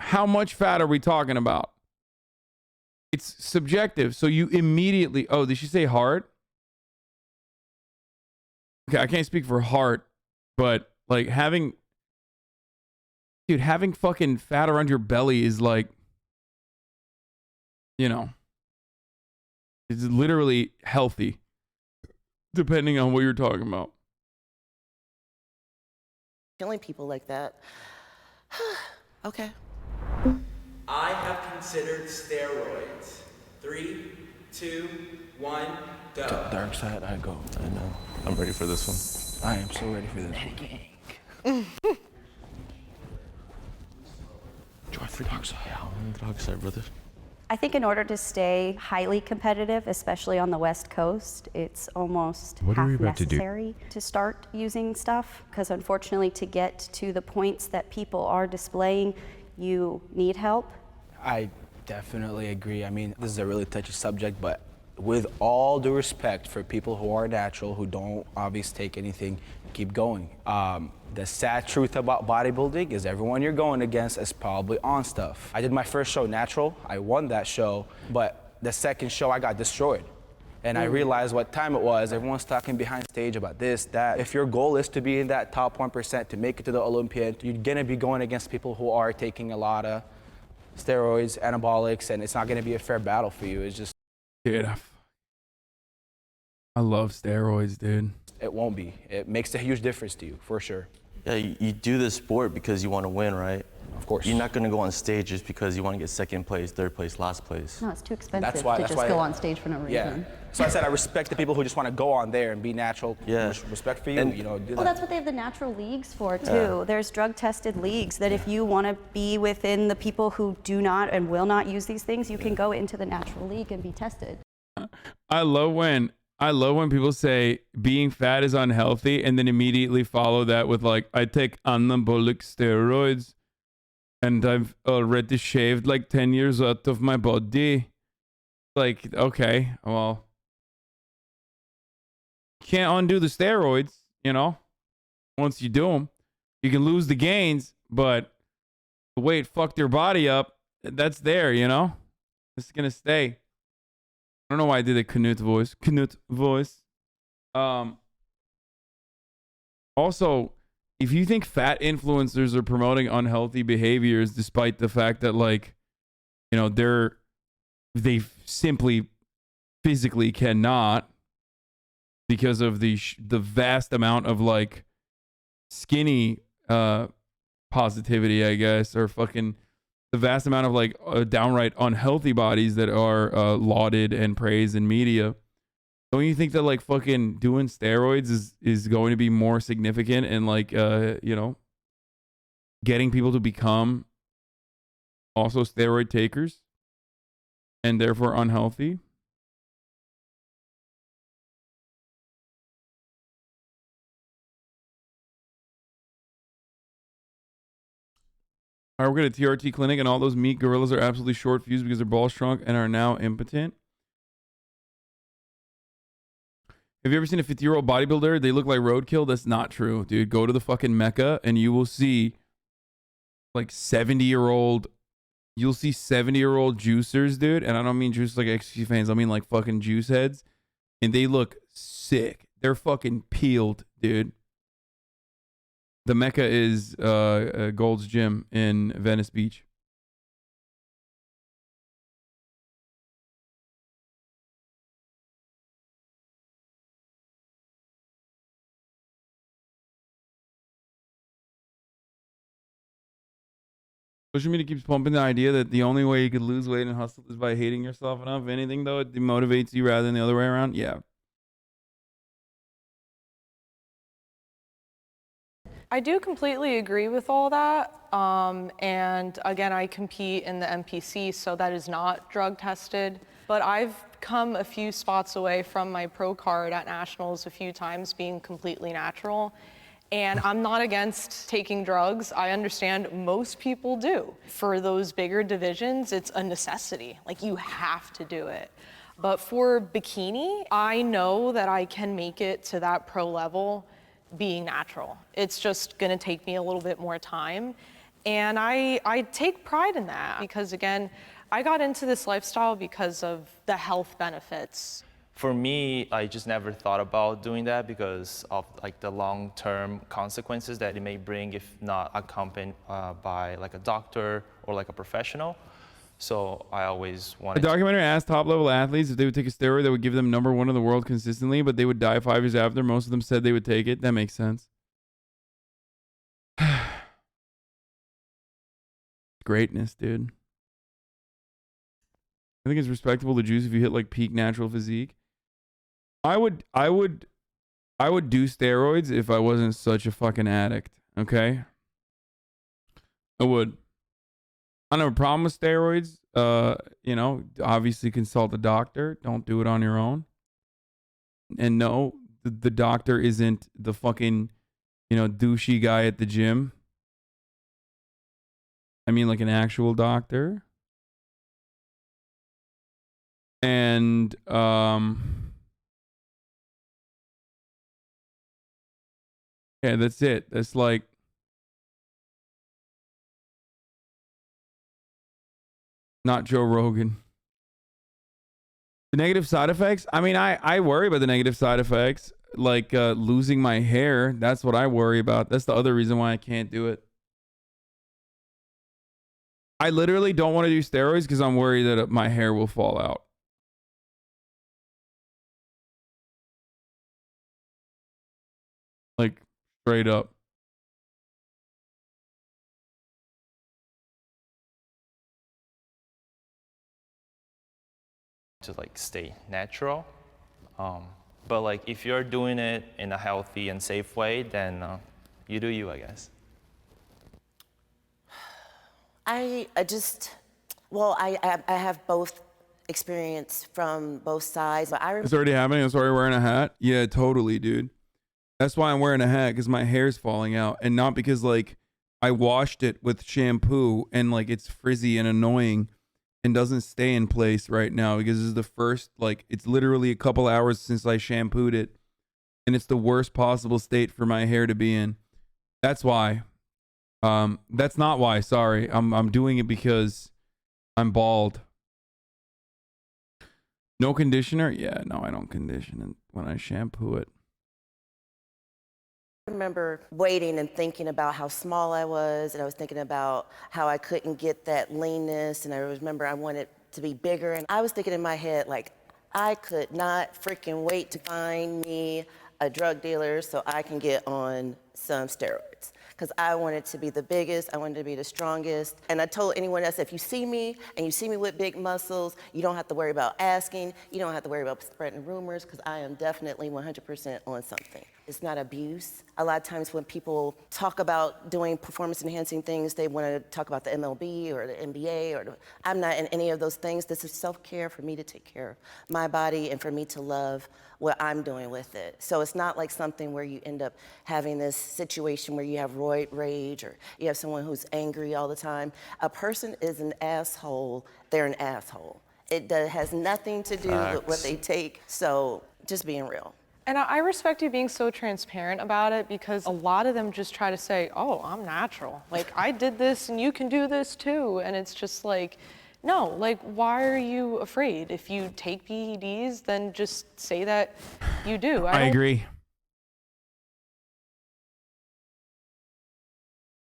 are we talking about? It's subjective. So you immediately, oh, did she say heart? Okay, I can't speak for heart, but like having fucking fat around your belly is like, you know, it's literally healthy, depending on what you're talking about.
Killing people like that. Okay.
I have considered steroids. 3, 2, 1, go.
Dark side, I go. I know. I'm ready for this one.
I am so ready for this.
Drive for dark side. Yeah, I'm on the dark side, brother.
I think in order to stay highly competitive, especially on the West Coast, it's almost
What are we
half
about to do?
necessary to start using stuff, because unfortunately to get to the points that people are displaying, you need help.
I definitely agree. I mean, this is a really touchy subject, but with all due respect for people who are natural, who don't obviously take anything, keep going. The sad truth about bodybuilding is everyone you're going against is probably on stuff. I did my first show natural, I won that show, but the second show I got destroyed. And I realized what time it was. Everyone's talking behind stage about this, that. If your goal is to be in that top 1%, to make it to the Olympiad, you're gonna be going against people who are taking a lot of steroids, anabolics, and it's not gonna be a fair battle for you. It's just,
Dude, I love steroids, dude.
it won't be. It makes a huge difference to you, for sure.
Yeah, you do this sport because you want to win, right?
Of course.
You're not going to go on stage just because you want to get second place, third place, last place.
No, it's too expensive
That's why
go on stage for no reason.
Yeah. So I said I respect the people who just want to go on there and be natural.
Yeah.
Respect for you,
And-
you know, do
Well,
that.
that's what they have the natural leagues for too.
Yeah.
There's drug-tested leagues that if you want to be within the people who do not and will not use these things, you can go into the natural league and be tested.
I love when people say being fat is unhealthy and then immediately follow that with like, I take anabolic steroids and I've already shaved like 10 years out of my body. Like, okay, well, can't undo the steroids, you know, once you do them. You can lose the gains, but the weight fucked your body up. That's there, you know? It's going to stay. I don't know why I did a Knut voice. Also, if you think fat influencers are promoting unhealthy behaviors, despite the fact that, like, you know, they simply physically cannot, because of the vast amount of like skinny positivity, I guess, or fucking the vast amount of like downright unhealthy bodies that are lauded and praised in media. Don't you think that like fucking doing steroids is going to be more significant in like you know, getting people to become also steroid takers and therefore unhealthy? I work at a TRT clinic and all those meat gorillas are absolutely short fused because their balls shrunk and are now impotent. Have you ever seen a 50-year-old bodybuilder? They look like roadkill. That's not true, dude. Go to the fucking Mecca and you will see like 70-year-old. You'll see 70-year-old juicers, dude. And I don't mean juice like XQC fans. I mean like fucking juice heads. And they look sick. They're fucking peeled, dude. The Mecca is Gold's Gym in Venice Beach. Social media keeps pumping the idea that the only way you could lose weight and hustle is by hating yourself enough. If anything, though, it demotivates you rather than the other way around. Yeah.
I do completely agree with all that. And again, I compete in the NPC, so that is not drug tested. But I've come a few spots away from my pro card at nationals a few times being completely natural. And I'm not against taking drugs. I understand most people do. For those bigger divisions, it's a necessity. Like, you have to do it. But for bikini, I know that I can make it to that pro level being natural. It's just gonna take me a little bit more time. And I take pride in that because, again, I got into this lifestyle because of the health benefits.
For me, I just never thought about doing that because of like the long-term consequences that it may bring if not accompanied by like a doctor or like a professional. So I always
A
wanted
documentary asked top-level athletes if they would take a steroid that would give them #1 in the world consistently, but they would die 5 years after. Most of them said they would take it. That makes sense. Greatness, dude. I think it's respectable to juice if you hit like peak natural physique. I would I would do steroids if I wasn't such a fucking addict. Okay, I would. I don't have a problem with steroids. You know, obviously consult a doctor. Don't do it on your own. And no, the doctor isn't the fucking, you know, douchey guy at the gym. I mean, like an actual doctor. And yeah, that's it. That's like, not Joe Rogan. The negative side effects? I mean, I worry about the negative side effects. Like losing my hair. That's what I worry about. That's the other reason why I can't do it. I literally don't want to do steroids because I'm worried that my hair will fall out. Like, straight up.
To like stay natural. But like if you're doing it in a healthy and safe way, then you do you, I guess.
I have both experience from both sides. But
It's already happening. I'm sorry, wearing a hat. Yeah, totally, dude. That's why I'm wearing a hat, because my hair's falling out, and not because like I washed it with shampoo and like it's frizzy and annoying and doesn't stay in place right now, because this is the first, like, it's literally a couple hours since I shampooed it, and it's the worst possible state for my hair to be in. That's why. That's not why. Sorry, I'm doing it because I'm bald. No conditioner? Yeah, no, I don't condition it when I shampoo it.
I remember waiting and thinking about how small I was, and I was thinking about how I couldn't get that leanness, and I remember I wanted to be bigger, and I was thinking in my head, like, I could not freaking wait to find me a drug dealer so I can get on some steroids. Because I wanted to be the biggest, I wanted to be the strongest. And I told anyone else, if you see me and you see me with big muscles, you don't have to worry about asking, you don't have to worry about spreading rumors, because I am definitely 100% on something. It's not abuse. A lot of times when people talk about doing performance enhancing things, they want to talk about the MLB or the NBA, I'm not in any of those things. This is self-care for me to take care of my body and for me to love what I'm doing with it. So it's not like something where you end up having this situation where you have roid rage or you have someone who's angry all the time. A person is an asshole, they're an asshole. It has nothing to do with what they take, so just being real.
And I respect you being so transparent about it, because a lot of them just try to say, oh, I'm natural. Like, I did this and you can do this too. And it's just like, no, like, why are you afraid? If you take PEDs, then just say that you do.
I agree.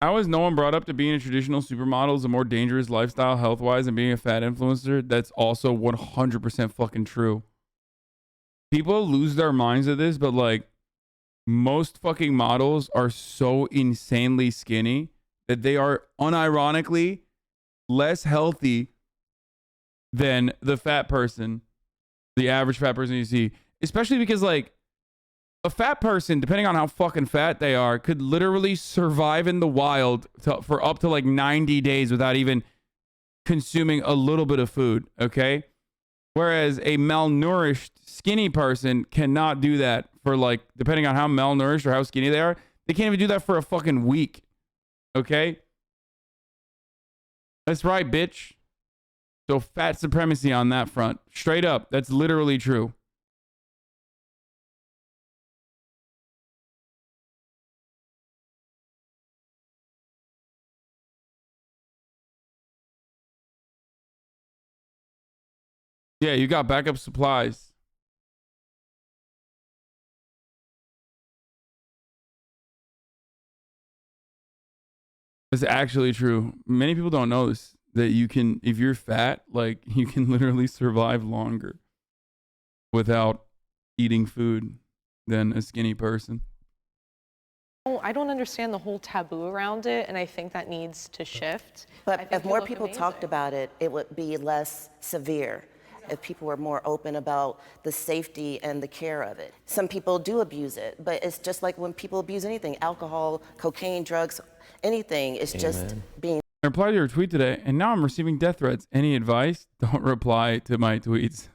How is no one brought up to being a traditional supermodel is a more dangerous lifestyle health-wise than being a fat influencer? That's also 100% fucking true. People lose their minds at this, but like, most fucking models are so insanely skinny that they are unironically less healthy than the fat person, the average fat person you see. Especially because like, a fat person, depending on how fucking fat they are, could literally survive in the wild for up to like 90 days without even consuming a little bit of food, okay? Whereas a malnourished, skinny person cannot do that for like, depending on how malnourished or how skinny they are, they can't even do that for a fucking week, okay? That's right, bitch. So fat supremacy on that front. Straight up, that's literally true. Yeah, you got backup supplies. It's actually true. Many people don't know this, that you can, if you're fat, like, you can literally survive longer without eating food than a skinny person.
I don't understand the whole taboo around it, and I think that needs to shift.
But if more people talked about it, it would be less severe. if people were more open about the safety and the care of it. Some people do abuse it, but it's just like when people abuse anything, alcohol, cocaine, drugs, anything, it's just being.
I replied to your tweet today, and now I'm receiving death threats. Any advice? Don't reply to my tweets.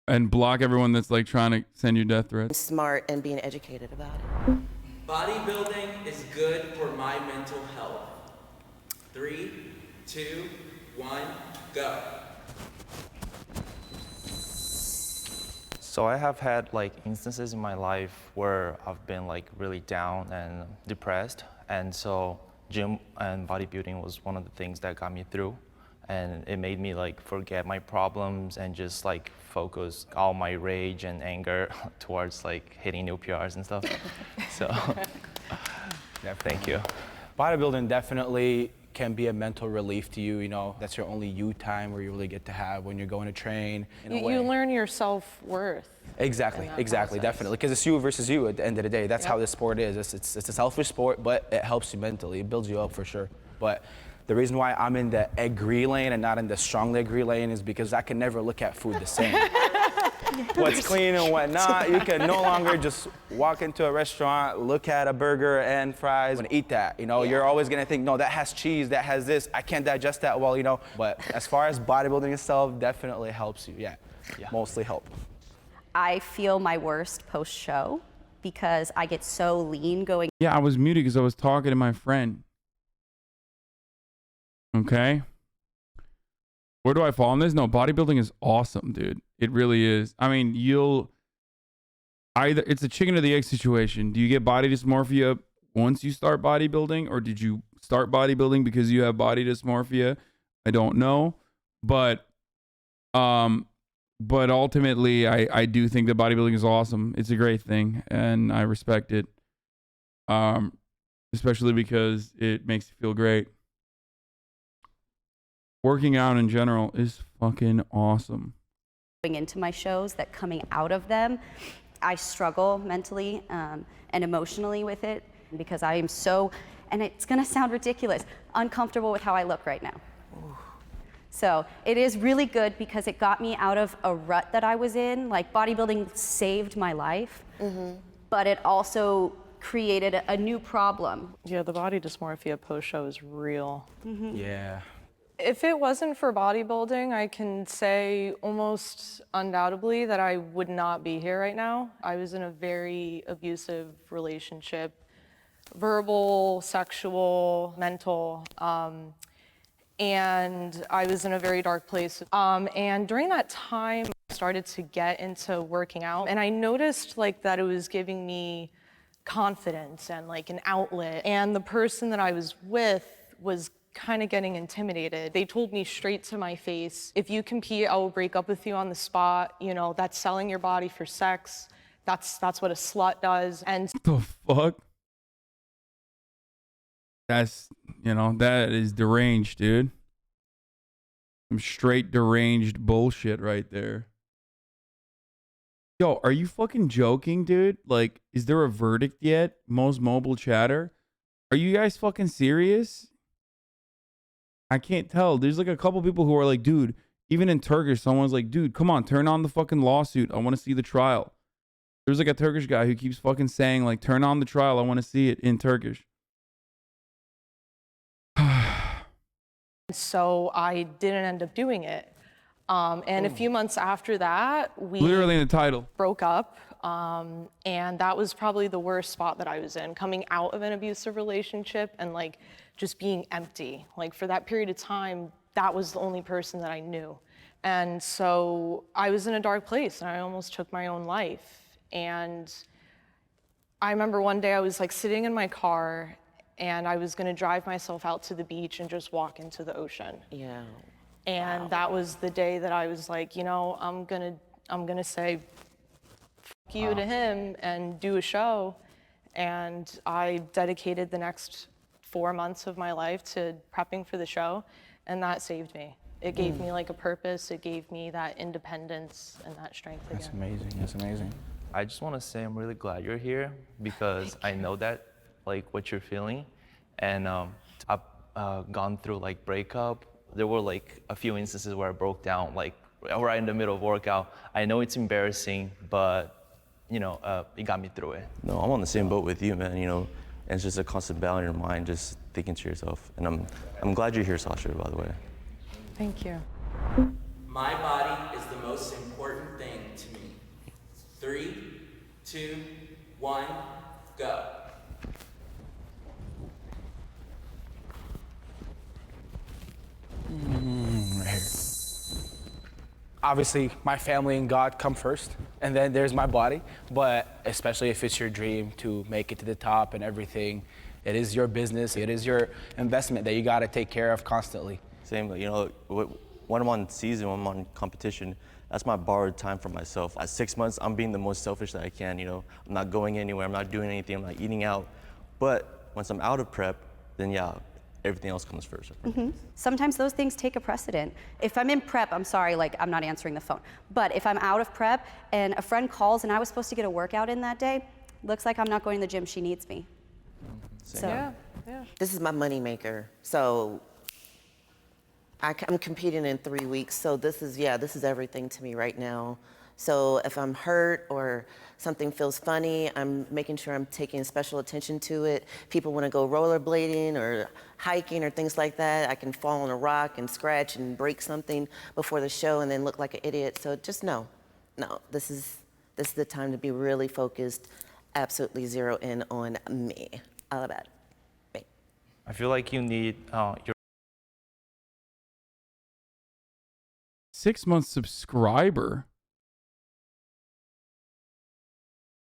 And block everyone that's like trying to send you death threats.
Smart and being educated about it.
Bodybuilding is good for my mental health. 3, 2, 1, go.
So I have had like instances in my life where I've been like really down and depressed, and so gym and bodybuilding was one of the things that got me through, and it made me like forget my problems and just like focus all my rage and anger towards like hitting new PRs and stuff. So
Yeah,
thank you.
Bodybuilding definitely can be a mental relief to you. You know, that's your only you time where you really get to have when you're going to train. In a way.
You learn your self-worth.
Exactly, definitely. Because it's you versus you at the end of the day. That's how this sport is. It's a selfish sport, but it helps you mentally. It builds you up for sure. But the reason why I'm in the agree lane and not in the strongly agree lane is because I can never look at food the same. What's clean and what not. You can no longer just walk into a restaurant, look at a burger and fries and eat that. You know, you're always gonna think, no, that has cheese, that has this, I can't digest that well, you know. But as far as bodybuilding itself, definitely helps you, mostly help.
I feel my worst post-show because I get so lean going.
Yeah, I was muted because I was talking to my friend. Okay. Where do I fall on this? No, bodybuilding is awesome, dude. It really is. I mean, it's a chicken or the egg situation. Do you get body dysmorphia once you start bodybuilding, or did you start bodybuilding because you have body dysmorphia? I don't know. But ultimately I do think that bodybuilding is awesome. It's a great thing and I respect it. Especially because it makes you feel great. Working out in general is fucking awesome.
Going into my shows, that coming out of them, I struggle mentally and emotionally with it because I am so, and it's gonna sound ridiculous, uncomfortable with how I look right now. So it is really good because it got me out of a rut that I was in. Like bodybuilding saved my life, but it also created a new problem.
Yeah, the body dysmorphia post-show is real.
Yeah.
If it wasn't for bodybuilding, I can say almost undoubtedly that I would not be here right now. I was in a very abusive relationship, verbal, sexual, mental, and I was in a very dark place. And during that time, I started to get into working out, and I noticed like that it was giving me confidence and like an outlet. And the person that I was with was kind of getting intimidated. They told me straight to my face, if you compete, I will break up with you on the spot. You know, that's selling your body for sex. That's what a slut does. And
What the fuck? That's, that is deranged, dude. Some straight deranged bullshit right there. Yo, are you fucking joking, dude? Like, is there a verdict yet? Most mobile chatter? Are you guys fucking serious? I can't tell. There's like a couple people who are like, dude, even in Turkish, someone's like, dude, come on, turn on the fucking lawsuit. I want to see the trial. There's like a Turkish guy who keeps fucking saying like, turn on the trial. I want to see it in Turkish.
So I didn't end up doing it. And a few months after that, we
Literally in the title.
broke up. And that was probably the worst spot that I was in, coming out of an abusive relationship and like just being empty. Like for that period of time, that was the only person that I knew. And so I was in a dark place and I almost took my own life. And I remember one day I was like sitting in my car and I was gonna drive myself out to the beach and just walk into the ocean.
Yeah.
And that was the day that I was like, I'm gonna say fuck you to him and do a show. And I dedicated the next 4 months of my life to prepping for the show, and that saved me. It gave me like a purpose, it gave me that independence and that strength again.
That's amazing, that's amazing.
I just want to say I'm really glad you're here because I know that, like, what you're feeling. And I've gone through like breakup There were like a few instances where I broke down, like right in the middle of workout. I know it's embarrassing, but you know, it got me through it.
No, I'm on the same boat with you, man. You know, and it's just a constant battle in your mind, just thinking to yourself. And I'm glad you're here, Sasha, by the way.
Thank you.
My body is the most important thing to me. 3, 2, 1, go.
Right here. Obviously, my family and God come first, and then there's my body. But especially if it's your dream to make it to the top and everything, it is your business. It is your investment that you got to take care of constantly.
Same, you know, when I'm on season, when I'm on competition, that's my borrowed time for myself. At 6 months, I'm being the most selfish that I can, you know. I'm not going anywhere, I'm not doing anything, I'm not eating out. But once I'm out of prep, then yeah, everything else comes first.
Sometimes those things take a precedent. If I'm in prep, I'm sorry, like I'm not answering the phone. But if I'm out of prep and a friend calls and I was supposed to get a workout in that day, looks like I'm not going to the gym, she needs me. So.
Yeah. This is my moneymaker. So I'm competing in 3 weeks. So this is everything to me right now. So if I'm hurt or something feels funny, I'm making sure I'm taking special attention to it. People want to go rollerblading or hiking or things like that. I can fall on a rock and scratch and break something before the show and then look like an idiot. So just no, this is the time to be really focused, absolutely zero in on me. All about me.
I feel like you need your
6 month subscriber.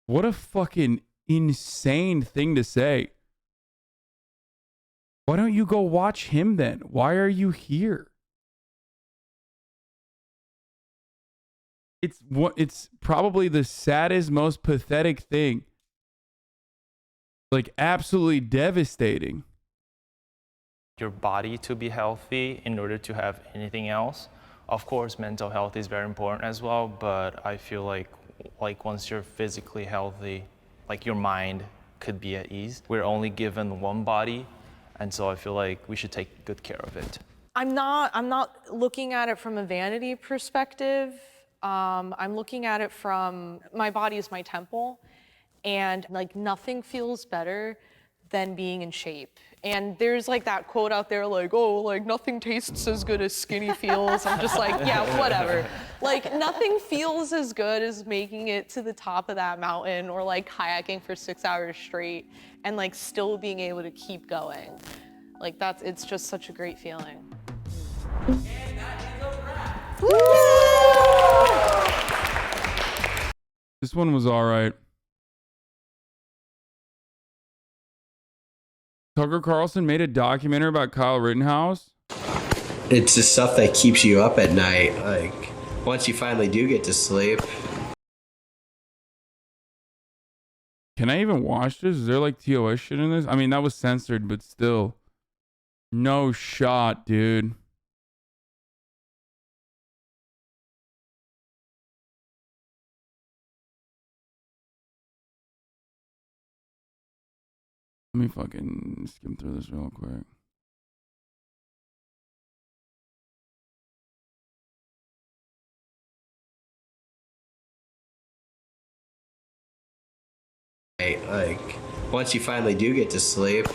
What a fucking insane thing to say. Why don't you go watch him then? Why are you here? It's probably the saddest, most pathetic thing. Like absolutely devastating.
your body to be healthy in order to have anything else. Of course, mental health is very important as well, but I feel like once you're physically healthy, like your mind could be at ease. We're only given one body, and so I feel like we should take good care of it.
I'm not looking at it from a vanity perspective. I'm looking at it from my body is my temple, and like nothing feels better than being in shape. And there's like that quote out there like, oh, like nothing tastes as good as skinny feels. I'm just like, yeah, whatever. Like nothing feels as good as making it to the top of that mountain or like kayaking for 6 hours straight and like still being able to keep going. Like it's just such a great feeling.
This one was all right. Tucker Carlson made a documentary about Kyle Rittenhouse.
It's the stuff that keeps you up at night. Like, once you finally do get to sleep.
Can I even watch this? Is there like TOS shit in this? I mean, that was censored, but still. No shot, dude. Let me fucking skim through this real quick.
Like, once you finally do get to sleep,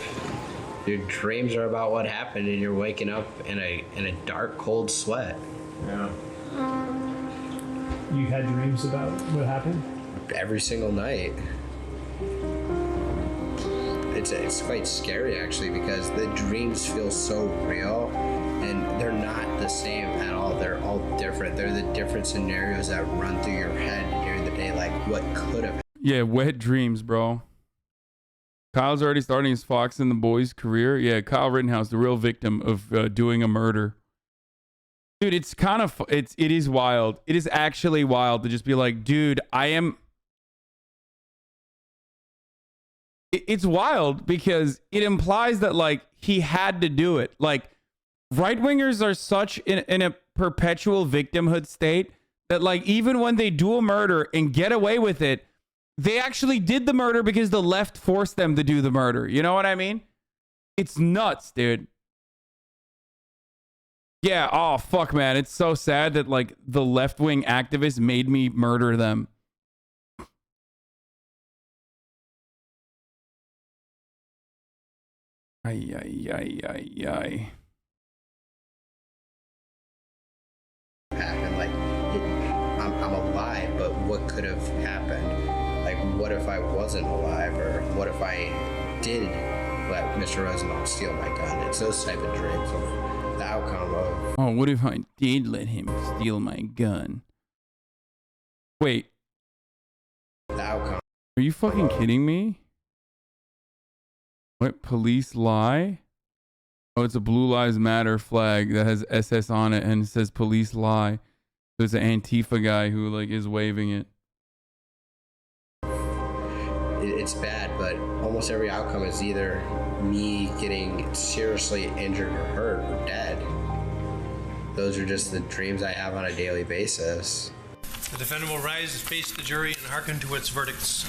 your dreams are about what happened, and you're waking up in a dark, cold sweat.
Yeah. You had dreams about what happened?
Every single night. It's quite scary actually, because the dreams feel so real and they're not the same at all. They're all different. They're the different scenarios that run through your head during the day, like what could have.
Yeah, wet dreams, bro. Kyle's already starting his Fox and the Boys career. Yeah, Kyle Rittenhouse, the real victim of doing a murder. Dude, it's kind of, it is wild. It is actually wild to just be like, dude, it's wild because it implies that like he had to do it. Like right-wingers are such in a perpetual victimhood state that like even when they do a murder and get away with it, they actually did the murder because the left forced them to do the murder. You know what I mean? It's nuts, dude. Yeah, oh fuck man, it's so sad that like the left-wing activists made me murder them. Ay, ay, ay, ay, ay.
Happen. Like, I'm alive, but what could have happened? Like, what if I wasn't alive, or what if I did let Mr. Rosenbaum steal my gun? It's those type of dreams of the outcome of.
Oh, what if I did let him steal my gun? Wait.
The outcome.
Are you fucking kidding me? What, police lie? Oh, it's a Blue Lives Matter flag that has SS on it and it says police lie. There's an Antifa guy who like is waving it.
It's bad, but almost every outcome is either me getting seriously injured or hurt or dead. Those are just the dreams I have on a daily basis.
The defendant will rise and face the jury and hearken to its verdicts.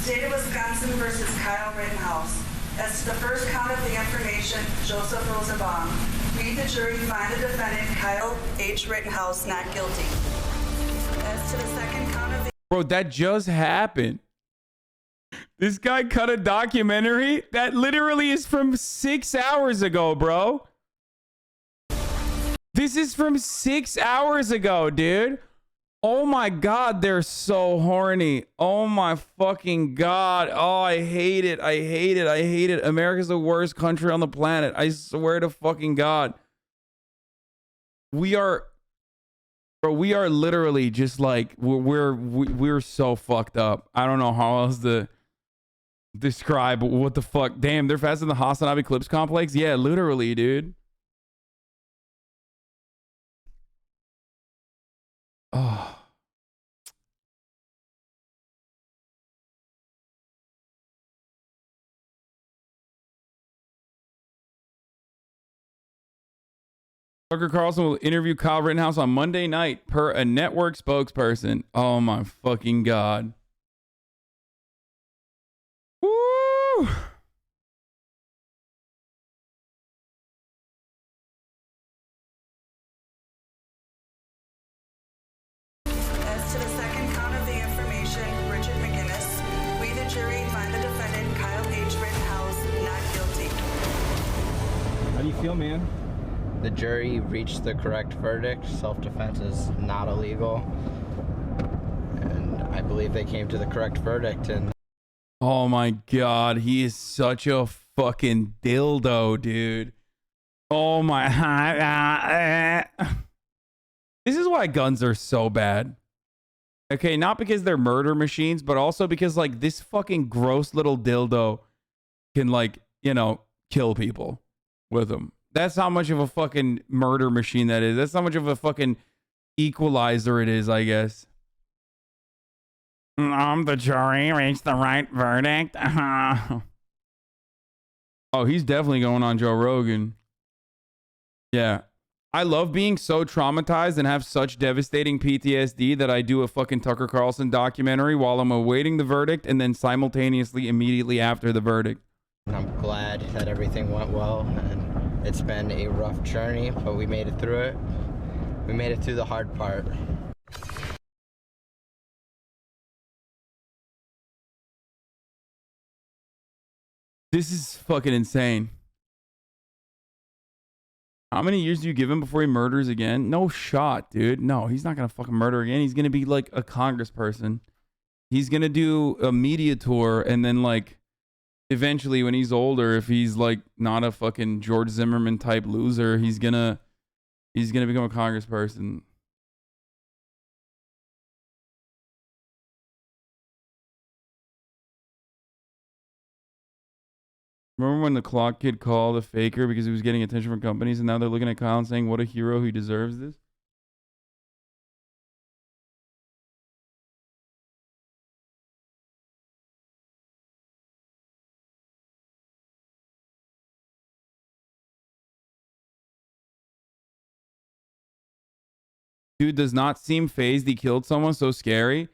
State of Wisconsin versus Kyle Rittenhouse. As to the first count of the information, Joseph Rosenbaum. We, the jury, find the defendant, Kyle H. Rittenhouse, not guilty. As to the second count of the...
Bro, that just happened. This guy cut a documentary that literally is from 6 hours ago, bro. This is from 6 hours ago, dude. Oh my God, they're so horny. Oh my fucking God. Oh, I hate it. I hate it. I hate it. America's the worst country on the planet. I swear to fucking God. We are, bro, we are literally just like, we're so fucked up. I don't know how else to describe what the fuck. Damn, they're faster than the HasanAbi Clips complex? Yeah, literally, dude. Oh. Tucker Carlson will interview Kyle Rittenhouse on Monday night per a network spokesperson. Oh my fucking God. Woo!
As to the second count of the information, Richard McGinnis, we, the jury, find the defendant, Kyle H. Rittenhouse, not guilty.
How do you feel, man?
The jury reached the correct verdict. Self-defense is not illegal. And I believe they came to the correct verdict. And
Oh my God, he is such a fucking dildo, dude. Oh my. This is why guns are so bad. Okay, not because they're murder machines, but also because like this fucking gross little dildo can like, you know, kill people with them. That's how much of a fucking murder machine that is. That's how much of a fucking equalizer it is, I guess. The jury reached the right verdict. Oh, he's definitely going on Joe Rogan. Yeah. I love being so traumatized and have such devastating PTSD that I do a fucking Tucker Carlson documentary while I'm awaiting the verdict and then simultaneously immediately after the verdict.
I'm glad that everything went well. And it's been a rough journey, but we made it through it. We made it through the hard part.
This is fucking insane. How many years do you give him before he murders again? No shot, dude. No, he's not gonna fucking murder again. He's gonna be like a congressperson. He's gonna do a media tour and then like eventually when he's older, if he's like not a fucking George Zimmerman type loser, he's gonna become a congressperson. Remember when the clock kid called a faker because he was getting attention from companies, and now they're looking at Kyle and saying, what a hero, he deserves this? Dude does not seem phased. He killed someone. So scary.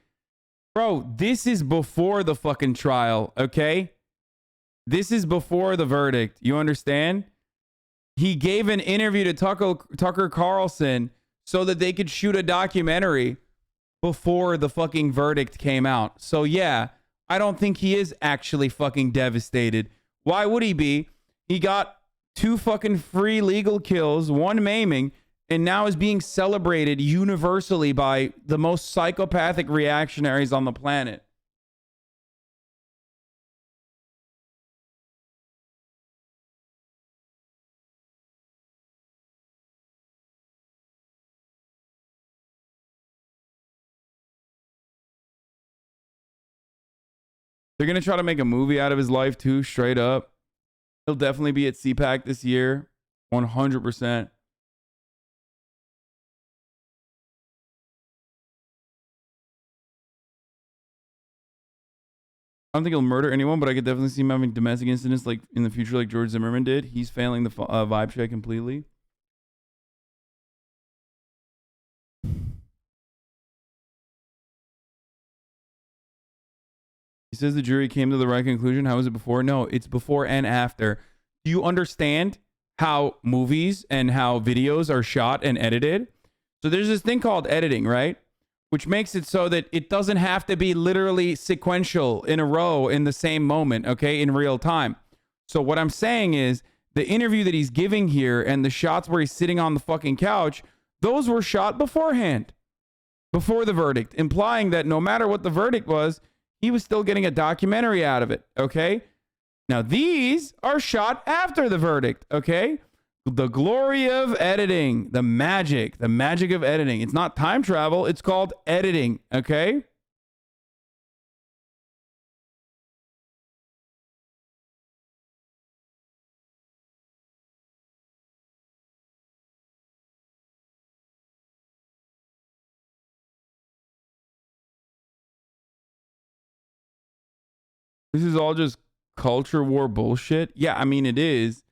Bro, this is before the fucking trial, okay? This is before the verdict. You understand? he gave an interview to Tucker Carlson so that they could shoot a documentary before the fucking verdict came out. So yeah, I don't think he is actually fucking devastated. Why would he be? He got 2 fucking free legal kills, 1 maiming, and now is being celebrated universally by the most psychopathic reactionaries on the planet. They're going to try to make a movie out of his life too, straight up. He'll definitely be at CPAC this year, 100%. I don't think he'll murder anyone, but I could definitely see him having domestic incidents like in the future, like George Zimmerman did. He's failing the vibe check completely. He says the jury came to the right conclusion. How was it before? No, it's before and after. Do you understand how movies and how videos are shot and edited? So there's this thing called editing, right? Which makes it so that it doesn't have to be literally sequential in a row in the same moment, okay, in real time. So what I'm saying is the interview that he's giving here and the shots where he's sitting on the fucking couch, those were shot beforehand, before the verdict, implying that no matter what the verdict was, he was still getting a documentary out of it, okay? Now, these are shot after the verdict, okay? The glory of editing, the magic of editing. It's not time travel, it's called editing, okay? This is all just culture war bullshit. Yeah, I mean, it is.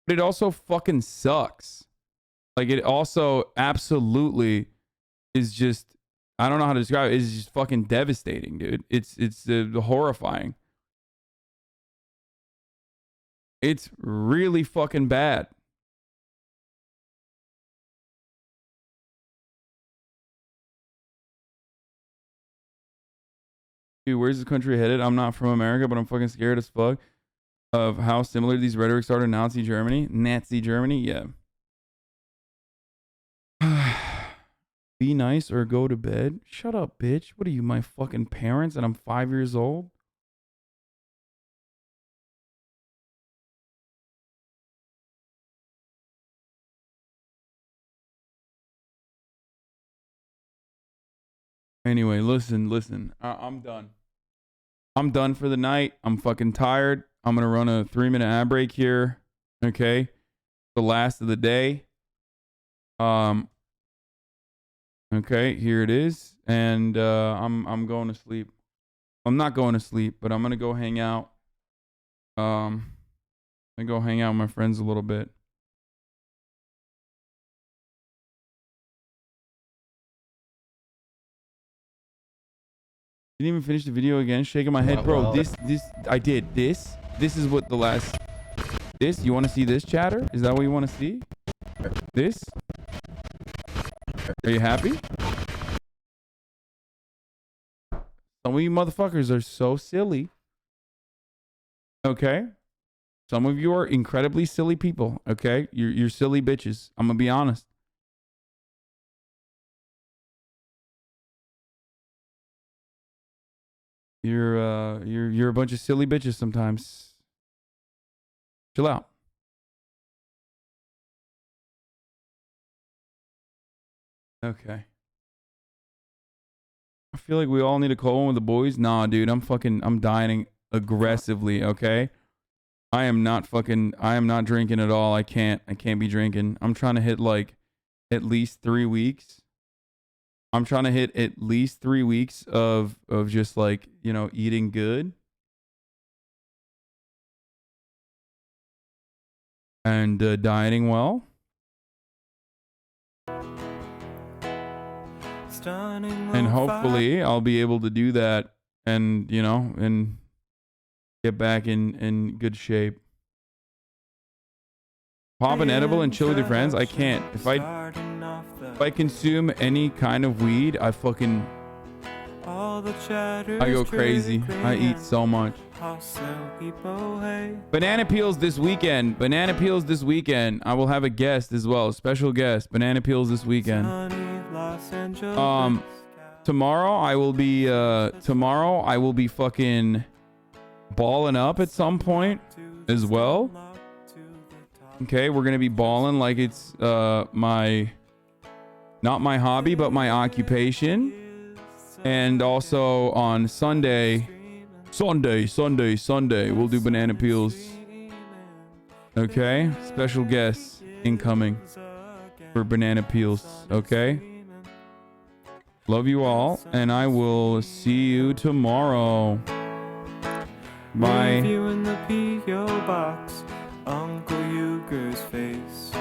But it also fucking sucks. Like, it also absolutely is just, I don't know how to describe it. It's just fucking devastating, dude. It's horrifying. It's really fucking bad. Dude, where's this country headed? I'm not from America, but I'm fucking scared as fuck of how similar these rhetorics are to Nazi Germany. Nazi Germany, yeah. Be nice or go to bed. Shut up, bitch. What are you, my fucking parents, and I'm 5 years old? Anyway, listen. I'm done. I'm done for the night. I'm fucking tired. I'm going to run a 3-minute ad break here. Okay. The last of the day. Okay, here it is. And I'm going to sleep. I'm not going to sleep, but I'm going to go hang out. I'm going to go hang out with my friends a little bit. Didn't even finish the video again. Shaking my head, bro. This I did. This is what the last. This, you want to see this, chatter? Is that what you want to see? This? Are you happy? Some of you motherfuckers are so silly. Okay? Some of you are incredibly silly people. Okay? You're silly bitches. I'm gonna be honest. You're a bunch of silly bitches sometimes. Chill out. Okay. I feel like we all need a cold one with the boys. Nah, dude, I'm dieting aggressively, okay? I am not drinking at all. I can't be drinking. I'm trying to hit like at least 3 weeks. I'm trying to hit at least 3 weeks of just like, you know, eating good. And dieting well. And hopefully I'll be able to do that and, you know, and get back in good shape. Pop an edible and chill with your friends. I can't. If I consume any kind of weed, I fucking I go crazy. I eat so much. Banana peels this weekend. Banana peels this weekend. I will have a guest as well. Special guest. Banana peels this weekend. Tomorrow I will be fucking balling up at some point as well. Okay, we're gonna be balling like it's not my hobby but my occupation. And also on Sunday, we'll do banana peels. Okay, special guests incoming for banana peels. Okay, love you all, and I will see you tomorrow. Bye.
You in the P.O. box, Uncle Euchre's face.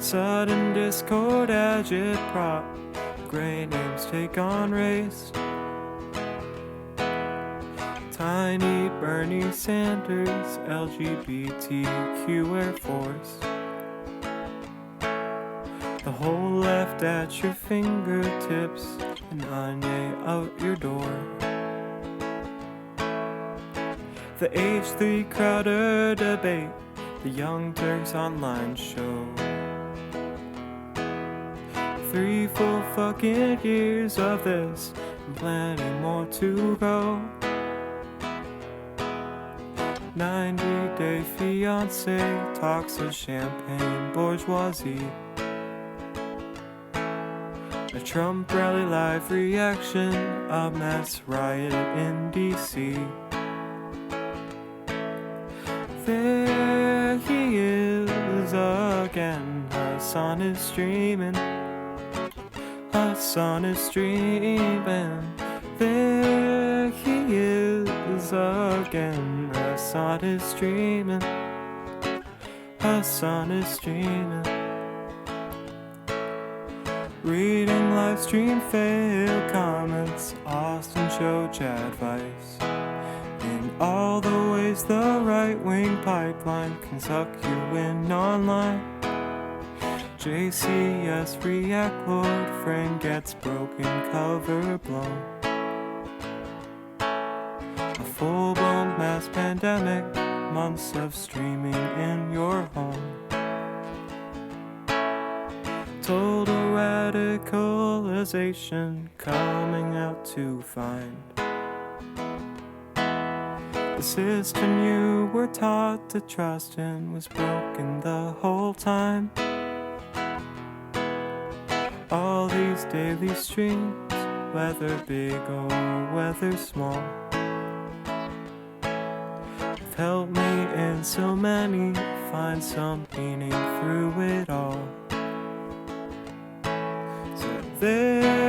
Sudden discord agitprop, gray names take on race. Tiny Bernie Sanders, LGBTQ Air Force. The whole left at your fingertips, and Anya out your door. The H3 Crowder debate, the Young Turks online show. 3 full fucking years of this, and plenty more to go. 90-day fiancé, talks of champagne bourgeoisie. A Trump rally live reaction, a mass riot in DC. There he is again, Hasan is streaming. Hasan is streaming. There he is again, Hasan is streaming. Hasan is streaming. Reading live stream fail comments, Austin show chat advice. In all the ways the right-wing pipeline can suck you in online. JCS react, Lord frame gets broken, cover blown. A full-blown mass pandemic, months of streaming in your home. Total radicalization coming out to find. The system you were taught to trust in was broken the whole time. All these daily streams, whether big or whether small, have helped me and so many find some meaning through it all. So there